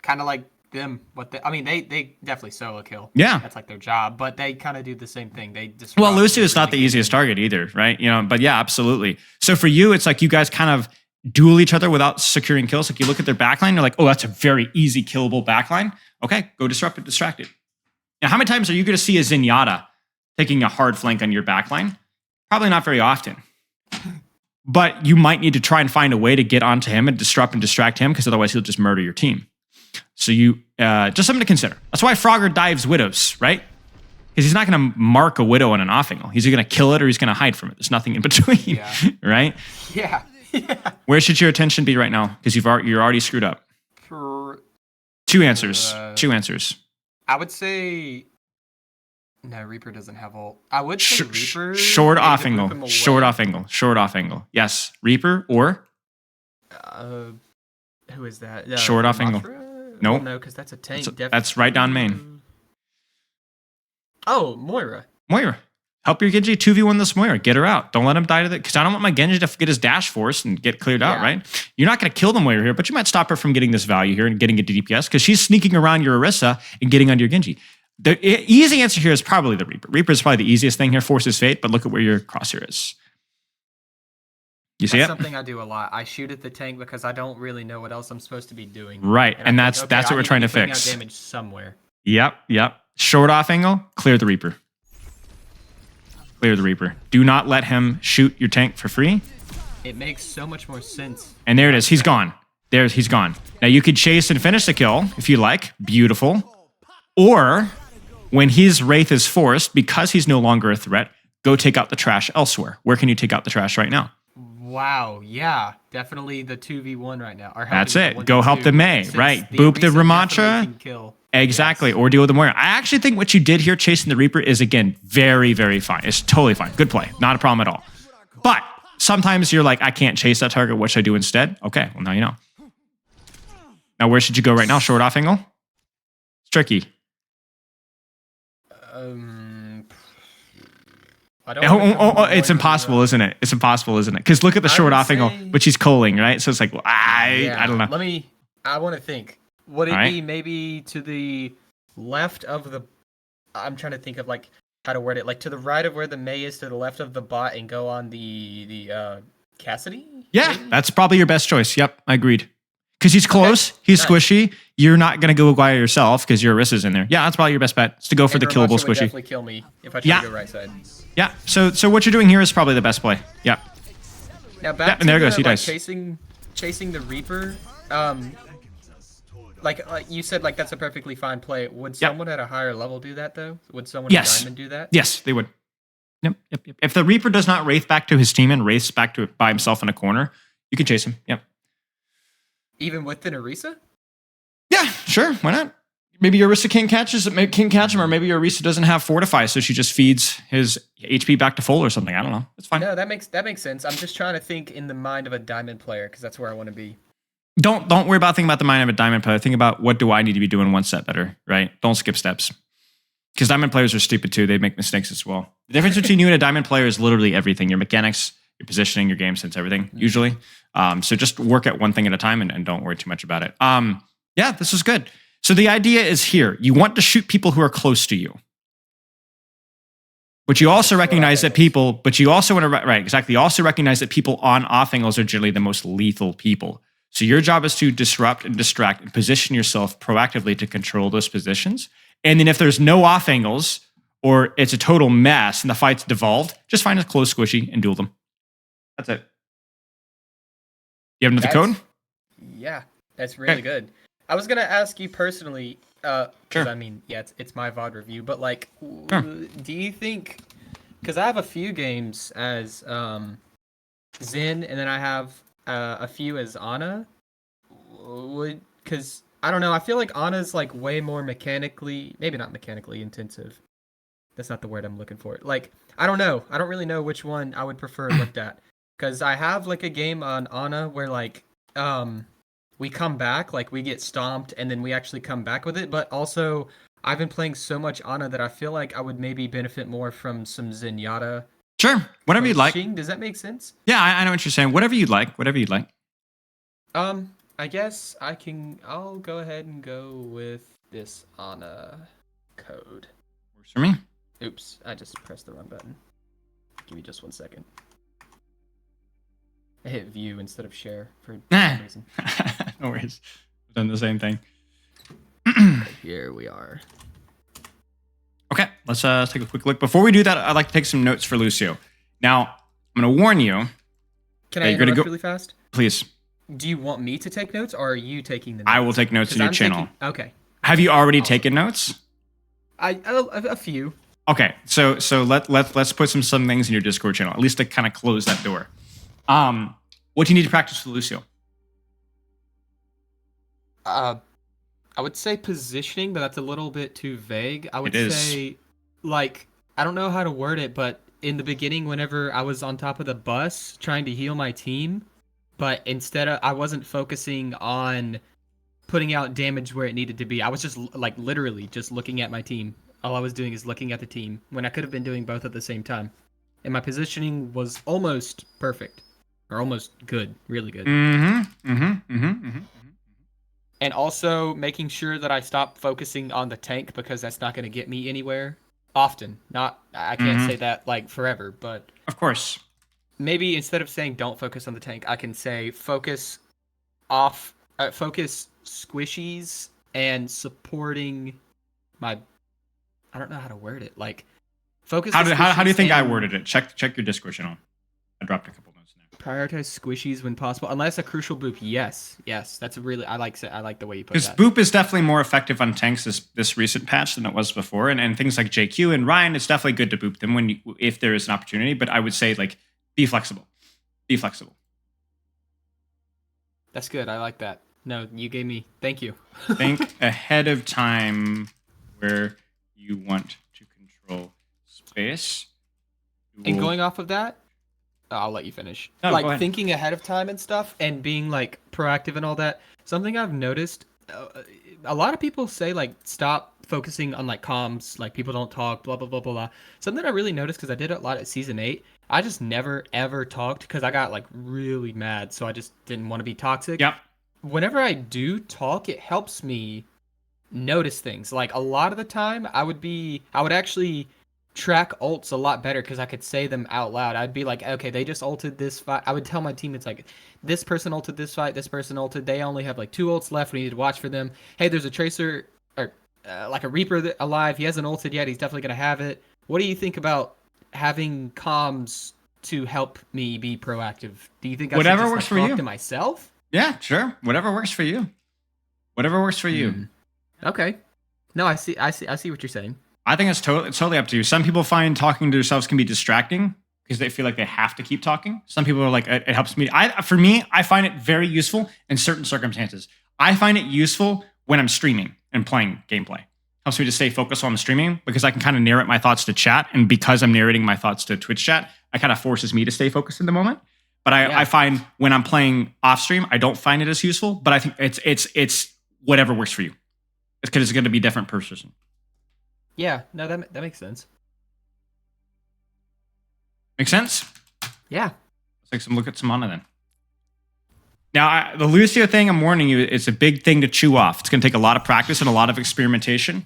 Kind of like them. They definitely solo kill. Yeah. That's like their job, but they kind of do the same thing. They disrupt. Well, Lucio is not the easiest target either, right? But yeah, absolutely. So for you, it's like you guys kind of duel each other without securing kills. Like you look at their backline, you're like, oh, that's a very easy killable backline. Okay, go disrupt it, distract it. Now, how many times are you going to see a Zenyatta taking a hard flank on your backline? Probably not very often. But you might need to try and find a way to get onto him and disrupt and distract him, because otherwise he'll just murder your team. So you just something to consider. That's why Frogger dives Widows, right? Because he's not going to mark a Widow on an off angle. He's either going to kill it or he's going to hide from it. There's nothing in between, right? Yeah. Yeah. Where should your attention be right now? Because you're already screwed up. Two answers. Two answers. I would say no. Reaper doesn't have ult. I would say Reaper. Short off angle. Short off angle. Short off angle. Yes, Reaper or. Who is that? Short off angle. No, no, because that's a tank. That's right down main. Oh, Moira. Moira. Help your Genji 2v1 this Moira. Get her out. Don't let him die to the... Because I don't want my Genji to get his dash force and get cleared out, right? You're not going to kill the Moira here, but you might stop her from getting this value here and getting into DPS, because she's sneaking around your Orisa and getting onto your Genji. The easy answer here is probably the Reaper. Reaper is probably the easiest thing here. Forces fate, but look at where your crosshair is. You see That's it? something I do a lot. I shoot at the tank because I don't really know what else I'm supposed to be doing. Right, and that's what we're trying to fix. Out damage somewhere. Yep. Short off angle, clear the Reaper. Clear the Reaper. Do not let him shoot your tank for free. It makes so much more sense. And there it is. He's gone. He's gone. Now you could chase and finish the kill if you like. Beautiful. Or when his Wraith is forced, because he's no longer a threat, go take out the trash elsewhere. Where can you take out the trash right now? Wow, yeah. Definitely the 2v1 right now. That's it. Go help the Mei, right? Boop the Ramattra. Exactly. Yes. Or deal with the Moira. I actually think what you did here, chasing the Reaper, is, again, very, very fine. It's totally fine. Good play. Not a problem at all. But sometimes you're like, I can't chase that target. What should I do instead? Okay, well, now you know. Now, where should you go right now? Short off angle? It's tricky. It's impossible, isn't it? It's impossible, isn't it? Because look at the short off angle, which he's calling, right? So it's like, well, I don't know. I want to think. Would it be maybe to the left of the... I'm trying to think of like how to word it. Like to the right of where the Mei is, to the left of the bot, and go on the Cassidy? Yeah, maybe? That's probably your best choice. Yep, I agreed. Because he's close, he's squishy. You're not going to go by yourself because your Orisa's in there. Yeah, that's probably your best bet. Is to go for the killable squishy. Would definitely kill me if I try to go right side. Yeah, so what you're doing here is probably the best play. Yep. Now back to and there goes. He dies. Chasing the Reaper. Like you said, like that's a perfectly fine play. Would someone at a higher level do that though? Would someone in Diamond do that? Yes, they would. Yep. If the Reaper does not wraith back to his team and wraiths back to by himself in a corner, you can chase him. Yep. Even with the Orisa? Yeah, sure. Why not? maybe your Orisa can't catch him, or maybe your Orisa doesn't have Fortify, so she just feeds his HP back to full or something. I don't know. That's fine. No, that makes sense. I'm just trying to think in the mind of a diamond player because that's where I want to be. Don't worry about thinking about the mind of a diamond player. Think about what do I need to be doing one step better, right? Don't skip steps. Because diamond players are stupid too. They make mistakes as well. The difference between you and a diamond player is literally everything. Your mechanics, your positioning, your game sense, everything, usually. So just work at one thing at a time and don't worry too much about it. Yeah, this is good. So the idea is here. You want to shoot people who are close to you. But you also recognize that people, but you also want to, right, exactly. You also recognize that people on off angles are generally the most lethal people. So your job is to disrupt and distract and position yourself proactively to control those positions. And then if there's no off angles or it's a total mess and the fight's devolved, just find a close squishy and duel them. That's it. You have another code? Yeah, that's really good. I was gonna ask you personally, because Sure. I mean, yeah, it's my VOD review, but like, Sure. do you think? Because I have a few games as Zen, and then I have a few as Ana. Because I don't know, I feel like Ana's like way more mechanically, maybe not mechanically intensive. That's not the word I'm looking for. Like, I don't know. I don't really know which one I would prefer looked at. Because I have like a game on Ana where like we come back, like we get stomped and then we actually come back with it. But also I've been playing so much Ana that I feel like I would maybe benefit more from some Zenyatta. Sure. Whatever you'd like. Does that make sense? Yeah, I know what you're saying. Whatever you'd like. Whatever you'd like. I guess I'll go ahead and go with this Ana code. Works for me. Oops, I just pressed the wrong button. Give me just 1 second. I hit view instead of share for some reason. No worries. I've done the same thing. Here we are. Okay, let's take a quick look. Before we do that, I'd like to take some notes for Lucio. Now, I'm going to warn you. Can I interrupt really fast? Please. Do you want me to take notes, or are you taking the notes? I will take notes in your channel. Okay. Have you already taken notes? A few. Okay, so let's put some things in your Discord channel, at least to kind of close that door. What do you need to practice with Lucio? I would say positioning, but that's a little bit too vague. I would say, like, I don't know how to word it, but in the beginning, whenever I was on top of the bus trying to heal my team, but instead of, I wasn't focusing on putting out damage where it needed to be. I was just like literally just looking at my team. All I was doing is looking at the team when I could have been doing both at the same time. And my positioning was almost perfect, or almost good, really good. And also making sure that I stop focusing on the tank because that's not going to get me anywhere. Often, I can't say that like forever, but of course. Maybe instead of saying don't focus on the tank, I can say focus squishies and supporting my. I don't know how to word it. Like focus. How do you think I worded it? Check your Discord channel. I dropped a couple notes in there. Prioritize squishies when possible, unless a crucial boop. Yes, that's a really I like the way you put that. Because boop is definitely more effective on tanks this recent patch than it was before, and things like JQ and Ryan, it's definitely good to boop them if there is an opportunity. But I would say like be flexible. Be flexible. That's good. I like that. No, you gave me. Thank you. Think ahead of time where you want to control space. And going off of that, I'll let you finish. No, like thinking ahead of time and stuff and being like proactive and all that. Something I've noticed, a lot of people say like stop focusing on like comms, like people don't talk, blah, blah, blah, blah, blah. Something I really noticed because I did it a lot at season 8. I just never ever talked because I got like really mad. So I just didn't want to be toxic. Yep. Whenever I do talk, it helps me notice things. Like a lot of the time I would actually track ults a lot better because I could say them out loud. I'd be like, okay, they just ulted this fight. I would tell my team, it's like, this person ulted this fight, this person ulted. They only have like 2 ults left. We need to watch for them. Hey, there's a Tracer or like a Reaper alive. He hasn't ulted yet. He's definitely going to have it. What do you think about having comms to help me be proactive? Do you think I whatever should works just, for talk you to myself? Yeah, sure. Whatever works for you. Whatever works for you. Okay. No, I see what you're saying. I think it's totally up to you. Some people find talking to themselves can be distracting because they feel like they have to keep talking. Some people are like, it helps me. For me, I find it very useful in certain circumstances. I find it useful when I'm streaming. and playing gameplay. Helps me to stay focused while I'm streaming because I can kind of narrate my thoughts to chat. And because I'm narrating my thoughts to Twitch chat, it kind of forces me to stay focused in the moment. But I find when I'm playing off stream, I don't find it as useful. But I think it's whatever works for you. It's because it's going to be different per person. Yeah, no, that makes sense. Make sense? Yeah. Let's look at some mana then. Now, the Lucio thing, I'm warning you, it's a big thing to chew off. It's going to take a lot of practice and a lot of experimentation.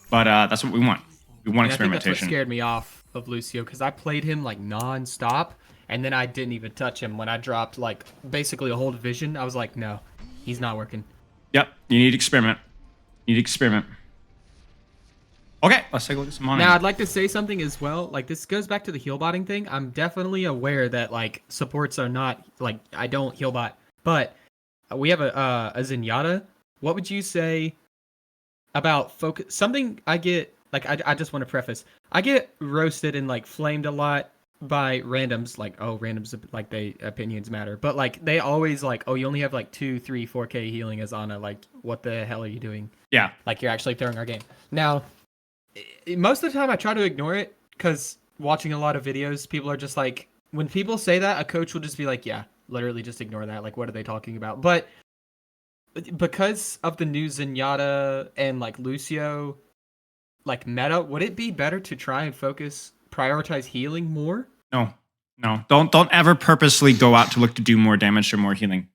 But that's what we want. We want experimentation. I think that's what scared me off of Lucio, because I played him like non-stop, and then I didn't even touch him when I dropped like basically a whole division. I was like, no, he's not working. Yep, you need to experiment. You need to experiment. Okay, let's take a look at some mana. Now, I'd like to say something as well. Like, this goes back to the heal botting thing. I'm definitely aware that, like, supports are not, like, I don't heal bot. But we have a Zenyatta. What would you say about focus? Something I get, like, I just want to preface. I get roasted and, like, flamed a lot by randoms. Like, oh, randoms, like, they opinions matter. But, like, they always, like, oh, you only have, like, 2, 3, 4K healing as Ana. Like, what the hell are you doing? Yeah. Like, you're actually throwing our game. Now, most of the time I try to ignore it because watching a lot of videos, people are just like, when people say that, a coach will just be like, yeah, literally just ignore that. Like, what are they talking about? But because of the new Zenyatta and like Lucio, like meta, would it be better to try and prioritize healing more? No. Don't ever purposely go out to look to do more damage or more healing.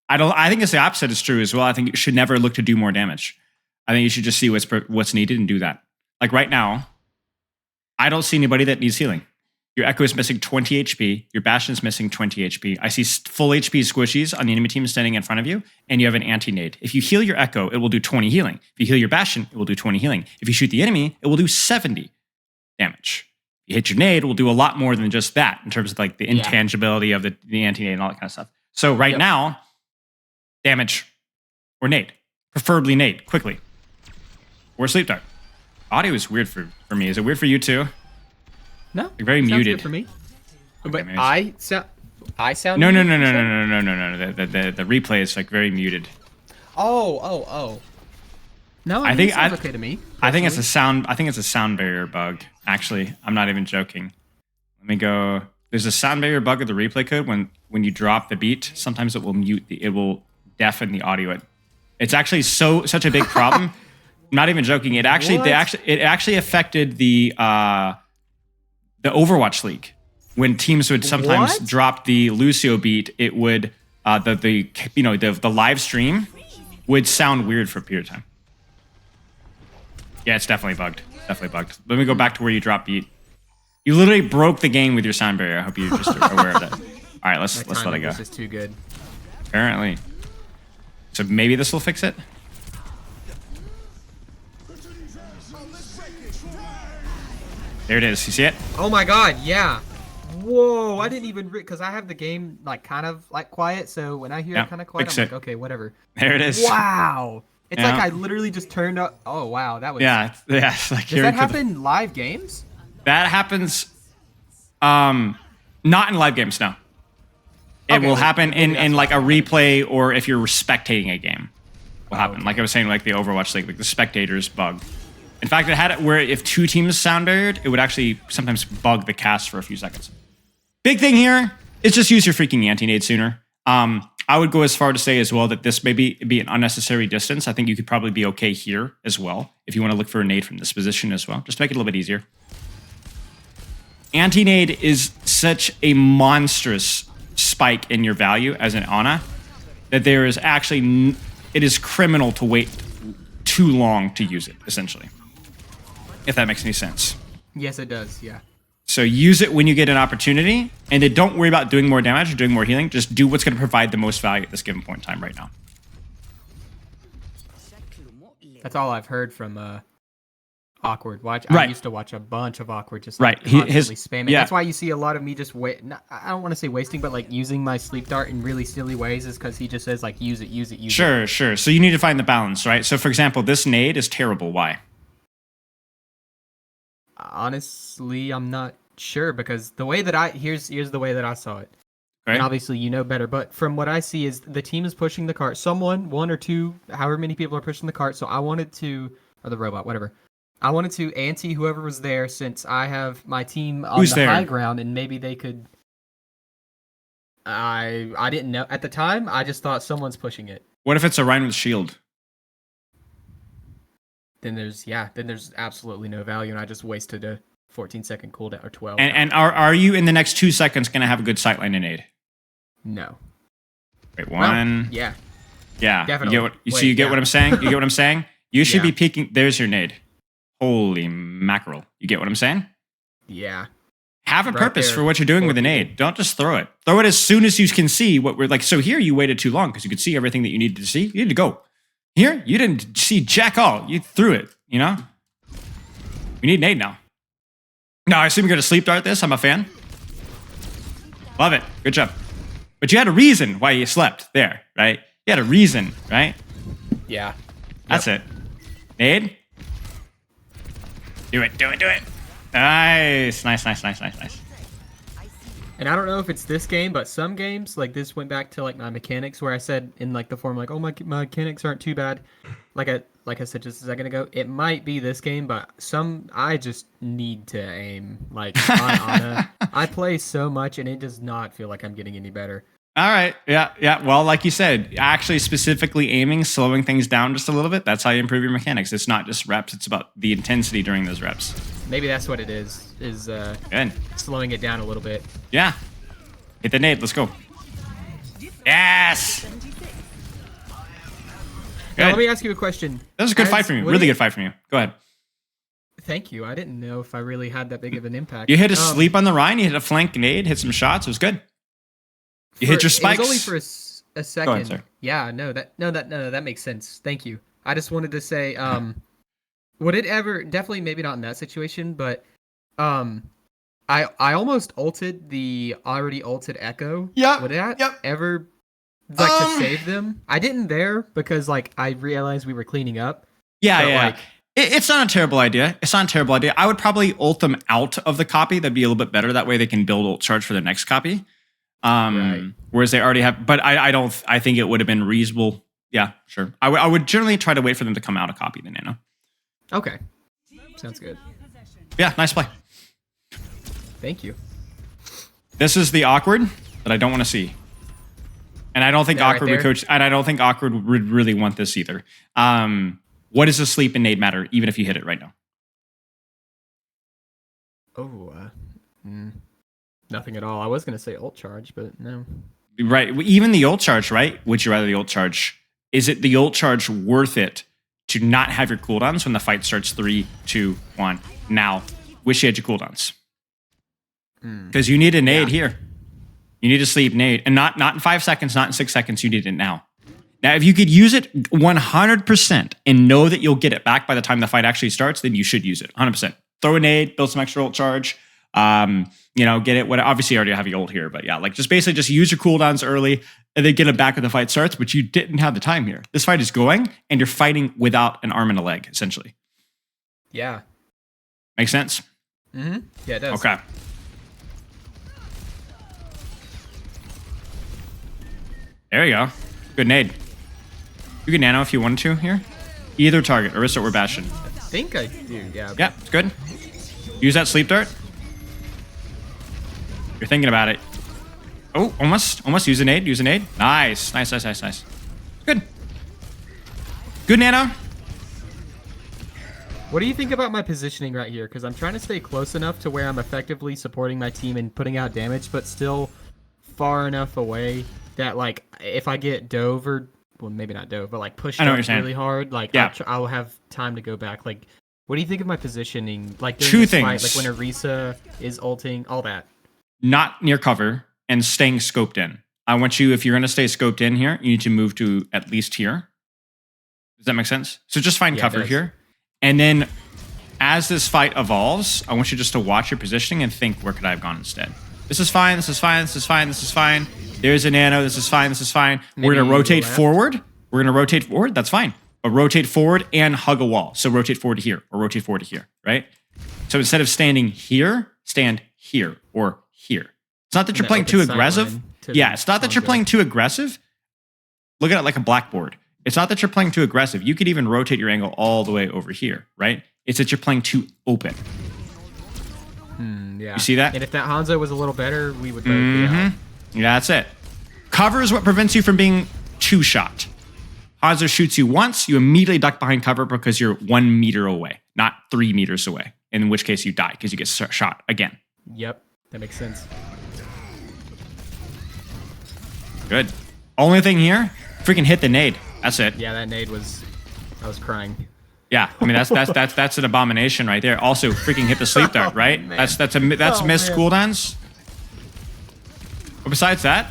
I think it's the opposite is true as well. I think you should never look to do more damage. I think you should just see what's needed and do that. Like right now, I don't see anybody that needs healing. Your Echo is missing 20 HP. Your Bastion is missing 20 HP. I see full HP squishies on the enemy team standing in front of you, and you have an anti-nade. If you heal your Echo, it will do 20 healing. If you heal your Bastion, it will do 20 healing. If you shoot the enemy, it will do 70 damage. If you hit your nade, it will do a lot more than just that in terms of like the intangibility of the anti-nade and all that kind of stuff. So right now, damage or nade. Preferably nade, quickly. Or sleep dart. Audio is weird for me. Is it weird for you too? No. Like very muted for me. Okay, but I sound No. The replay is like very muted. Oh. No, I think it's okay to me. I think it's a sound barrier bug. Actually, I'm not even joking. Let me go. There's a sound barrier bug of the replay code when you drop the beat. Sometimes it will it will deafen the audio. It's actually such a big problem. I'm not even joking. It actually affected the Overwatch League when teams would sometimes drop the Lucio beat. It would the live stream would sound weird for a period of time. Yeah, it's definitely bugged. Let me go back to where you dropped beat. You literally broke the game with your sound barrier. I hope you're just aware of that. All right, let's let it go. This is too good. Apparently. So maybe this will fix it. There it is. You see it? Oh my god, yeah. Whoa, I didn't even because I have the game like kind of like quiet, so when I hear it kind of quiet, I'm like, okay, whatever. There it is. Wow. It's like I literally just turned up. Oh wow, that was. Yeah. Like does that happen live games? That happens. Not in live games, no. It will happen in like a replay or if you're spectating a game. Will happen. Okay. Like I was saying, like the Overwatch League, like the spectators bug. In fact, it had it where if two teams sound barriered, it would actually sometimes bug the cast for a few seconds. Big thing here is just use your freaking anti-nade sooner. I would go as far to say as well that this may be an unnecessary distance. I think you could probably be okay here as well if you want to look for a nade from this position as well, just to make it a little bit easier. Anti-nade is such a monstrous spike in your value as an Ana that there is actually, it is criminal to wait too long to use it, essentially. If that makes any sense. Yes, it does, yeah. So use it when you get an opportunity, and then don't worry about doing more damage or doing more healing. Just do what's going to provide the most value at this given point in time right now. That's all I've heard from Awkward. Right. I used to watch a bunch of Awkward, just like constantly spamming. Yeah. That's why you see a lot of me just I don't want to say wasting, but like using my sleep dart in really silly ways is because he just says like use it. Sure. So you need to find the balance, right? So for example, this nade is terrible. Why? Honestly, I'm not sure because the way that here's the way that I saw it. Okay. And obviously you know better, but from what I see is the team is pushing the cart. Someone, one or two, however many people are pushing the cart. So I wanted to, or the robot, whatever. I wanted to ante whoever was there since I have my team on Who's the high there? ground, and maybe they could. I didn't know at the time. I just thought someone's pushing it. What if it's a Rhine with shield? Then there's absolutely no value, and I just wasted a 14-second cooldown or 12. And are you in the next 2 seconds going to have a good sightline and aid? No. Wait, one. Well, yeah. Yeah. Definitely. You get what I'm saying? You get what I'm saying? You should Yeah. be peeking. There's your nade. Holy mackerel. You get what I'm saying? Yeah. Have a Right purpose there. for what you're doing with an Four aid. Don't just throw it. Throw it as soon as you can see what we're like. So here you waited too long because you could see everything that you needed to see. You need to go. Here, you didn't see jack all. You threw it, you know? We need an aid now. No, I assume you're going to sleep dart this. I'm a fan. Love it. Good job. But you had a reason why you slept there, right? You had a reason, right? Yeah. That's it. Nade? Do it. Nice. And I don't know if it's this game, but some games, like this went back to like my mechanics where I said in like the forum, like, oh, my mechanics aren't too bad. Like I said just a second ago, it might be this game, but I just need to aim. Like I play so much and it does not feel like I'm getting any better. All right. Yeah. Well, like you said, actually specifically aiming, slowing things down just a little bit. That's how you improve your mechanics. It's not just reps. It's about the intensity during those reps. Maybe that's what it is Good. slowing it down a little bit. Yeah. Hit the nade. Let's go. Yes. Now, Good. let me ask you a question. That was a good fight from you. Really good fight from you. Go ahead. Thank you. I didn't know if I really had that big of an impact. You hit a sleep on the Rhine. You hit a flank nade. Hit some shots. It was good. You hit your spikes. It was only for a second. Go ahead, sir. Yeah, no, that makes sense. Thank you. I just wanted to say, would it ever? Definitely, maybe not in that situation, but I almost ulted the already ulted Echo. Yep, Would that yep. ever like to save them? I didn't there because like I realized we were cleaning up. Yeah, but, yeah. like, It's not a terrible idea. It's not a terrible idea. I would probably ult them out of the copy. That'd be a little bit better. That way they can build ult charge for the next copy. Right. Whereas they already have, but I think it would have been reasonable. Yeah, sure. I would generally try to wait for them to come out of copy the nano. Okay. Sounds good. Yeah, nice play. Thank you. This is the awkward that I don't want to see. And I don't think Yeah, right awkward would there. coach, and I don't think awkward would really want this either. What does a sleep and nade matter, even if you hit it right now? Oh, nothing at all. I was gonna say ult charge, but no. Right. Even the ult charge, right? Would you rather the ult charge? Is it the ult charge worth it to not have your cooldowns when the fight starts 3, 2, 1? Now, wish you had your cooldowns. Because you need a nade here. You need a sleep nade. And not in 5 seconds, not in 6 seconds. You need it now. Now, if you could use it 100% and know that you'll get it back by the time the fight actually starts, then you should use it 100%. Throw a nade, build some extra ult charge. Get it. Obviously, you already have your ult here, but yeah, like just basically just use your cooldowns early and then get it back when the fight starts. But you didn't have the time here. This fight is going, and you're fighting without an arm and a leg, essentially. Yeah. Make sense? Mm-hmm. Yeah, it does. Okay. There you go. Good nade. You can nano if you wanted to here. Either target, Orisa or Bastion. I think I do. Yeah. Yeah, it's good. Use that sleep dart. You're thinking about it. Oh, almost. Use a nade. Nice. Good. Good nano. What do you think about my positioning right here? Because I'm trying to stay close enough to where I'm effectively supporting my team and putting out damage, but still far enough away that, like, if I get dove or, well, maybe not dove, but like pushed I know what up you're saying. really hard, like, Yeah. I'll have time to go back. Like, what do you think of my positioning? Like, during Two this things. fight, like when Orisa is ulting, all that. Not near cover and staying scoped in. I want you, if you're going to stay scoped in here, you need to move to at least here. Does that make sense? So just find Yeah, it cover does. here. And then as this fight evolves, I want you just to watch your positioning and think, where could I have gone instead? This is fine. There's a nano. This is fine. We're going to Maybe rotate left? forward. That's fine. But rotate forward and hug a wall. So rotate forward to here or rotate forward to here, right? So instead of standing here, stand here or here. It's not that you're That playing open too sight aggressive. line. to Yeah, the it's not that you're Hanzo. playing too aggressive. Look at it like a blackboard. It's not that you're playing too aggressive. You could even rotate your angle all the way over here, right? It's that you're playing too open. Yeah. You see that? And if that Hanzo was a little better, we would both be out. Yeah, that's it. Cover is what prevents you from being two-shot. Hanzo shoots you once, you immediately duck behind cover because you're 1 meter away, not 3 meters away, in which case you die because you get shot again. Yep, that makes sense. Good. Only thing here, freaking hit the nade. That's it. Yeah, that nade was, I was crying. Yeah, I mean that's an abomination right there. Also, freaking hit the sleep dart, right? Man. That's missed Man. cooldowns. But besides that,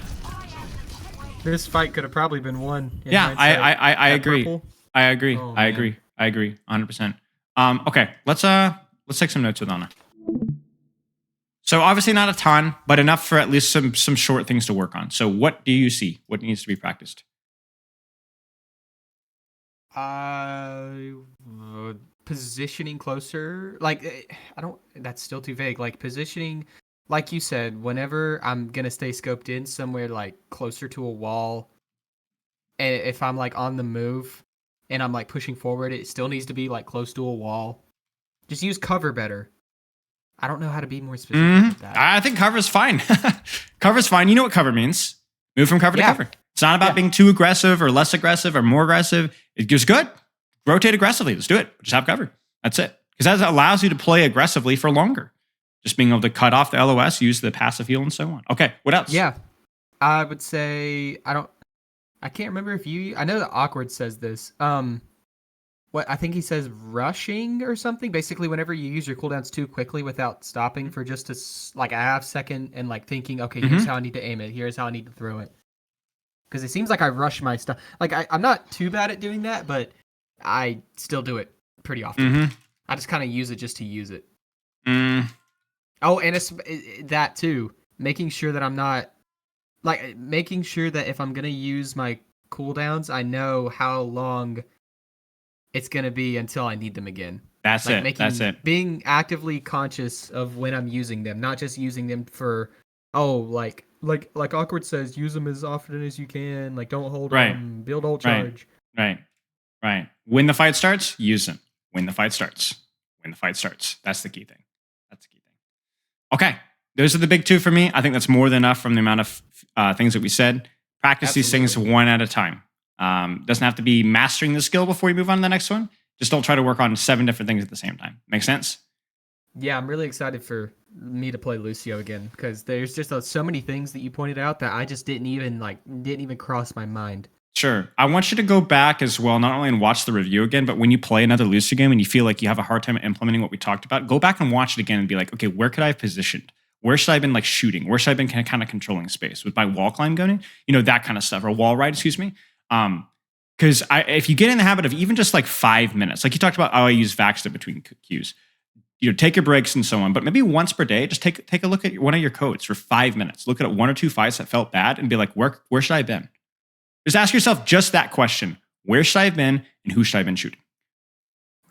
This fight could have probably been won. yeah, I agree. Purple. I agree. Oh, I man. agree. I agree. 100%. Okay, let's take some notes with Anna. So obviously not a ton, but enough for at least some short things to work on. So what do you see? What needs to be practiced? Positioning closer. Like, I don't. That's still too vague. Like positioning, like you said. Whenever I'm gonna stay scoped in somewhere like closer to a wall, and if I'm like on the move, and I'm like pushing forward, it still needs to be like close to a wall. Just use cover better. I don't know how to be more specific with that. I think cover's fine. Cover's fine. You know what cover means. Move from cover to cover. It's not about being too aggressive or less aggressive or more aggressive. It gives good. Rotate aggressively. Let's do it. Just have cover. That's it. Because that allows you to play aggressively for longer. Just being able to cut off the LOS, use the passive heal, and so on. Okay, what else? Yeah, I would say I can't remember if you. I know that Awkward says this. What I think he says rushing or something. Basically, whenever you use your cooldowns too quickly without stopping for just like a half second and like thinking, okay, here's how I need to aim it. Here's how I need to throw it. Because it seems like I rush my stuff. Like I'm not too bad at doing that, but I still do it pretty often. I just kind of use it just to use it. Oh, and it's that too. Making sure that I'm not making sure that if I'm gonna use my cooldowns, I know how long it's gonna be until I need them again. That's it. That's it. Being actively conscious of when I'm using them, not just using them for, like Awkward says, use them as often as you can. Like don't hold them, build ult charge. Right. When the fight starts, use them. When the fight starts. That's the key thing. Okay, those are the big two for me. I think that's more than enough from the amount of things that we said. Practice these things one at a time. Doesn't have to be mastering the skill before you move on to the next one. Just don't try to work on 7 different things at the same time. Make sense? Yeah, I'm really excited for me to play Lucio again because there's just so many things that you pointed out that I just didn't even cross my mind. Sure. I want you to go back as well, not only and watch the review again, but when you play another Lucio game and you feel like you have a hard time implementing what we talked about, go back and watch it again and be like, okay, where could I have positioned? Where should I have been like shooting? Where should I have been kind of controlling space? With my wall climb going, that kind of stuff, or wall ride, excuse me. Because if you get in the habit of even just like 5 minutes, like you talked about, I use Vaxta between queues, take your breaks and so on, but maybe once per day, just take a look at one of your codes for 5 minutes. Look at 1 or 2 fights that felt bad and be like, where should I have been? Just ask yourself just that question. Where should I have been and who should I have been shooting?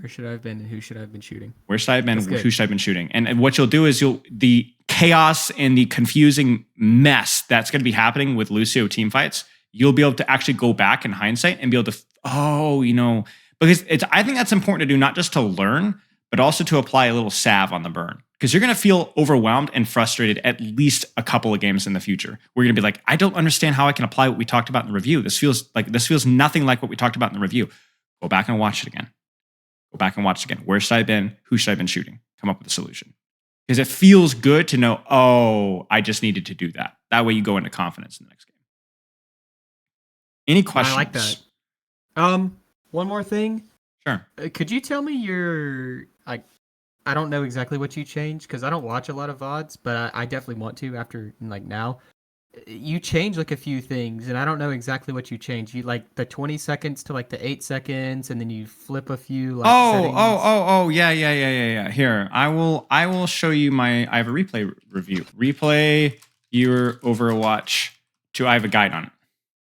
Where should I have been and who should I have been shooting? Where should I have been and who should I have been shooting? And what you'll do is the chaos and the confusing mess that's going to be happening with Lucio team fights, you'll be able to actually go back in hindsight and be able to, because I think that's important to do, not just to learn, but also to apply a little salve on the burn. Because you're going to feel overwhelmed and frustrated at least a couple of games in the future. We're going to be like, I don't understand how I can apply what we talked about in the review. This feels nothing like what we talked about in the review. Go back and watch it again. Where should I have been? Who should I have been shooting? Come up with a solution. Because it feels good to know, I just needed to do that. That way you go into confidence in the next game. Any questions? I like that. One more thing. Sure. Could you tell me your I don't know exactly what you changed because I don't watch a lot of VODs, but I definitely want to after now. You changed a few things, and I don't know exactly what you changed. You the 20 seconds to the 8 seconds, and then you flip a few settings. Yeah. Here, I will show you I have a replay review. Replay your Overwatch 2. I have a guide on it.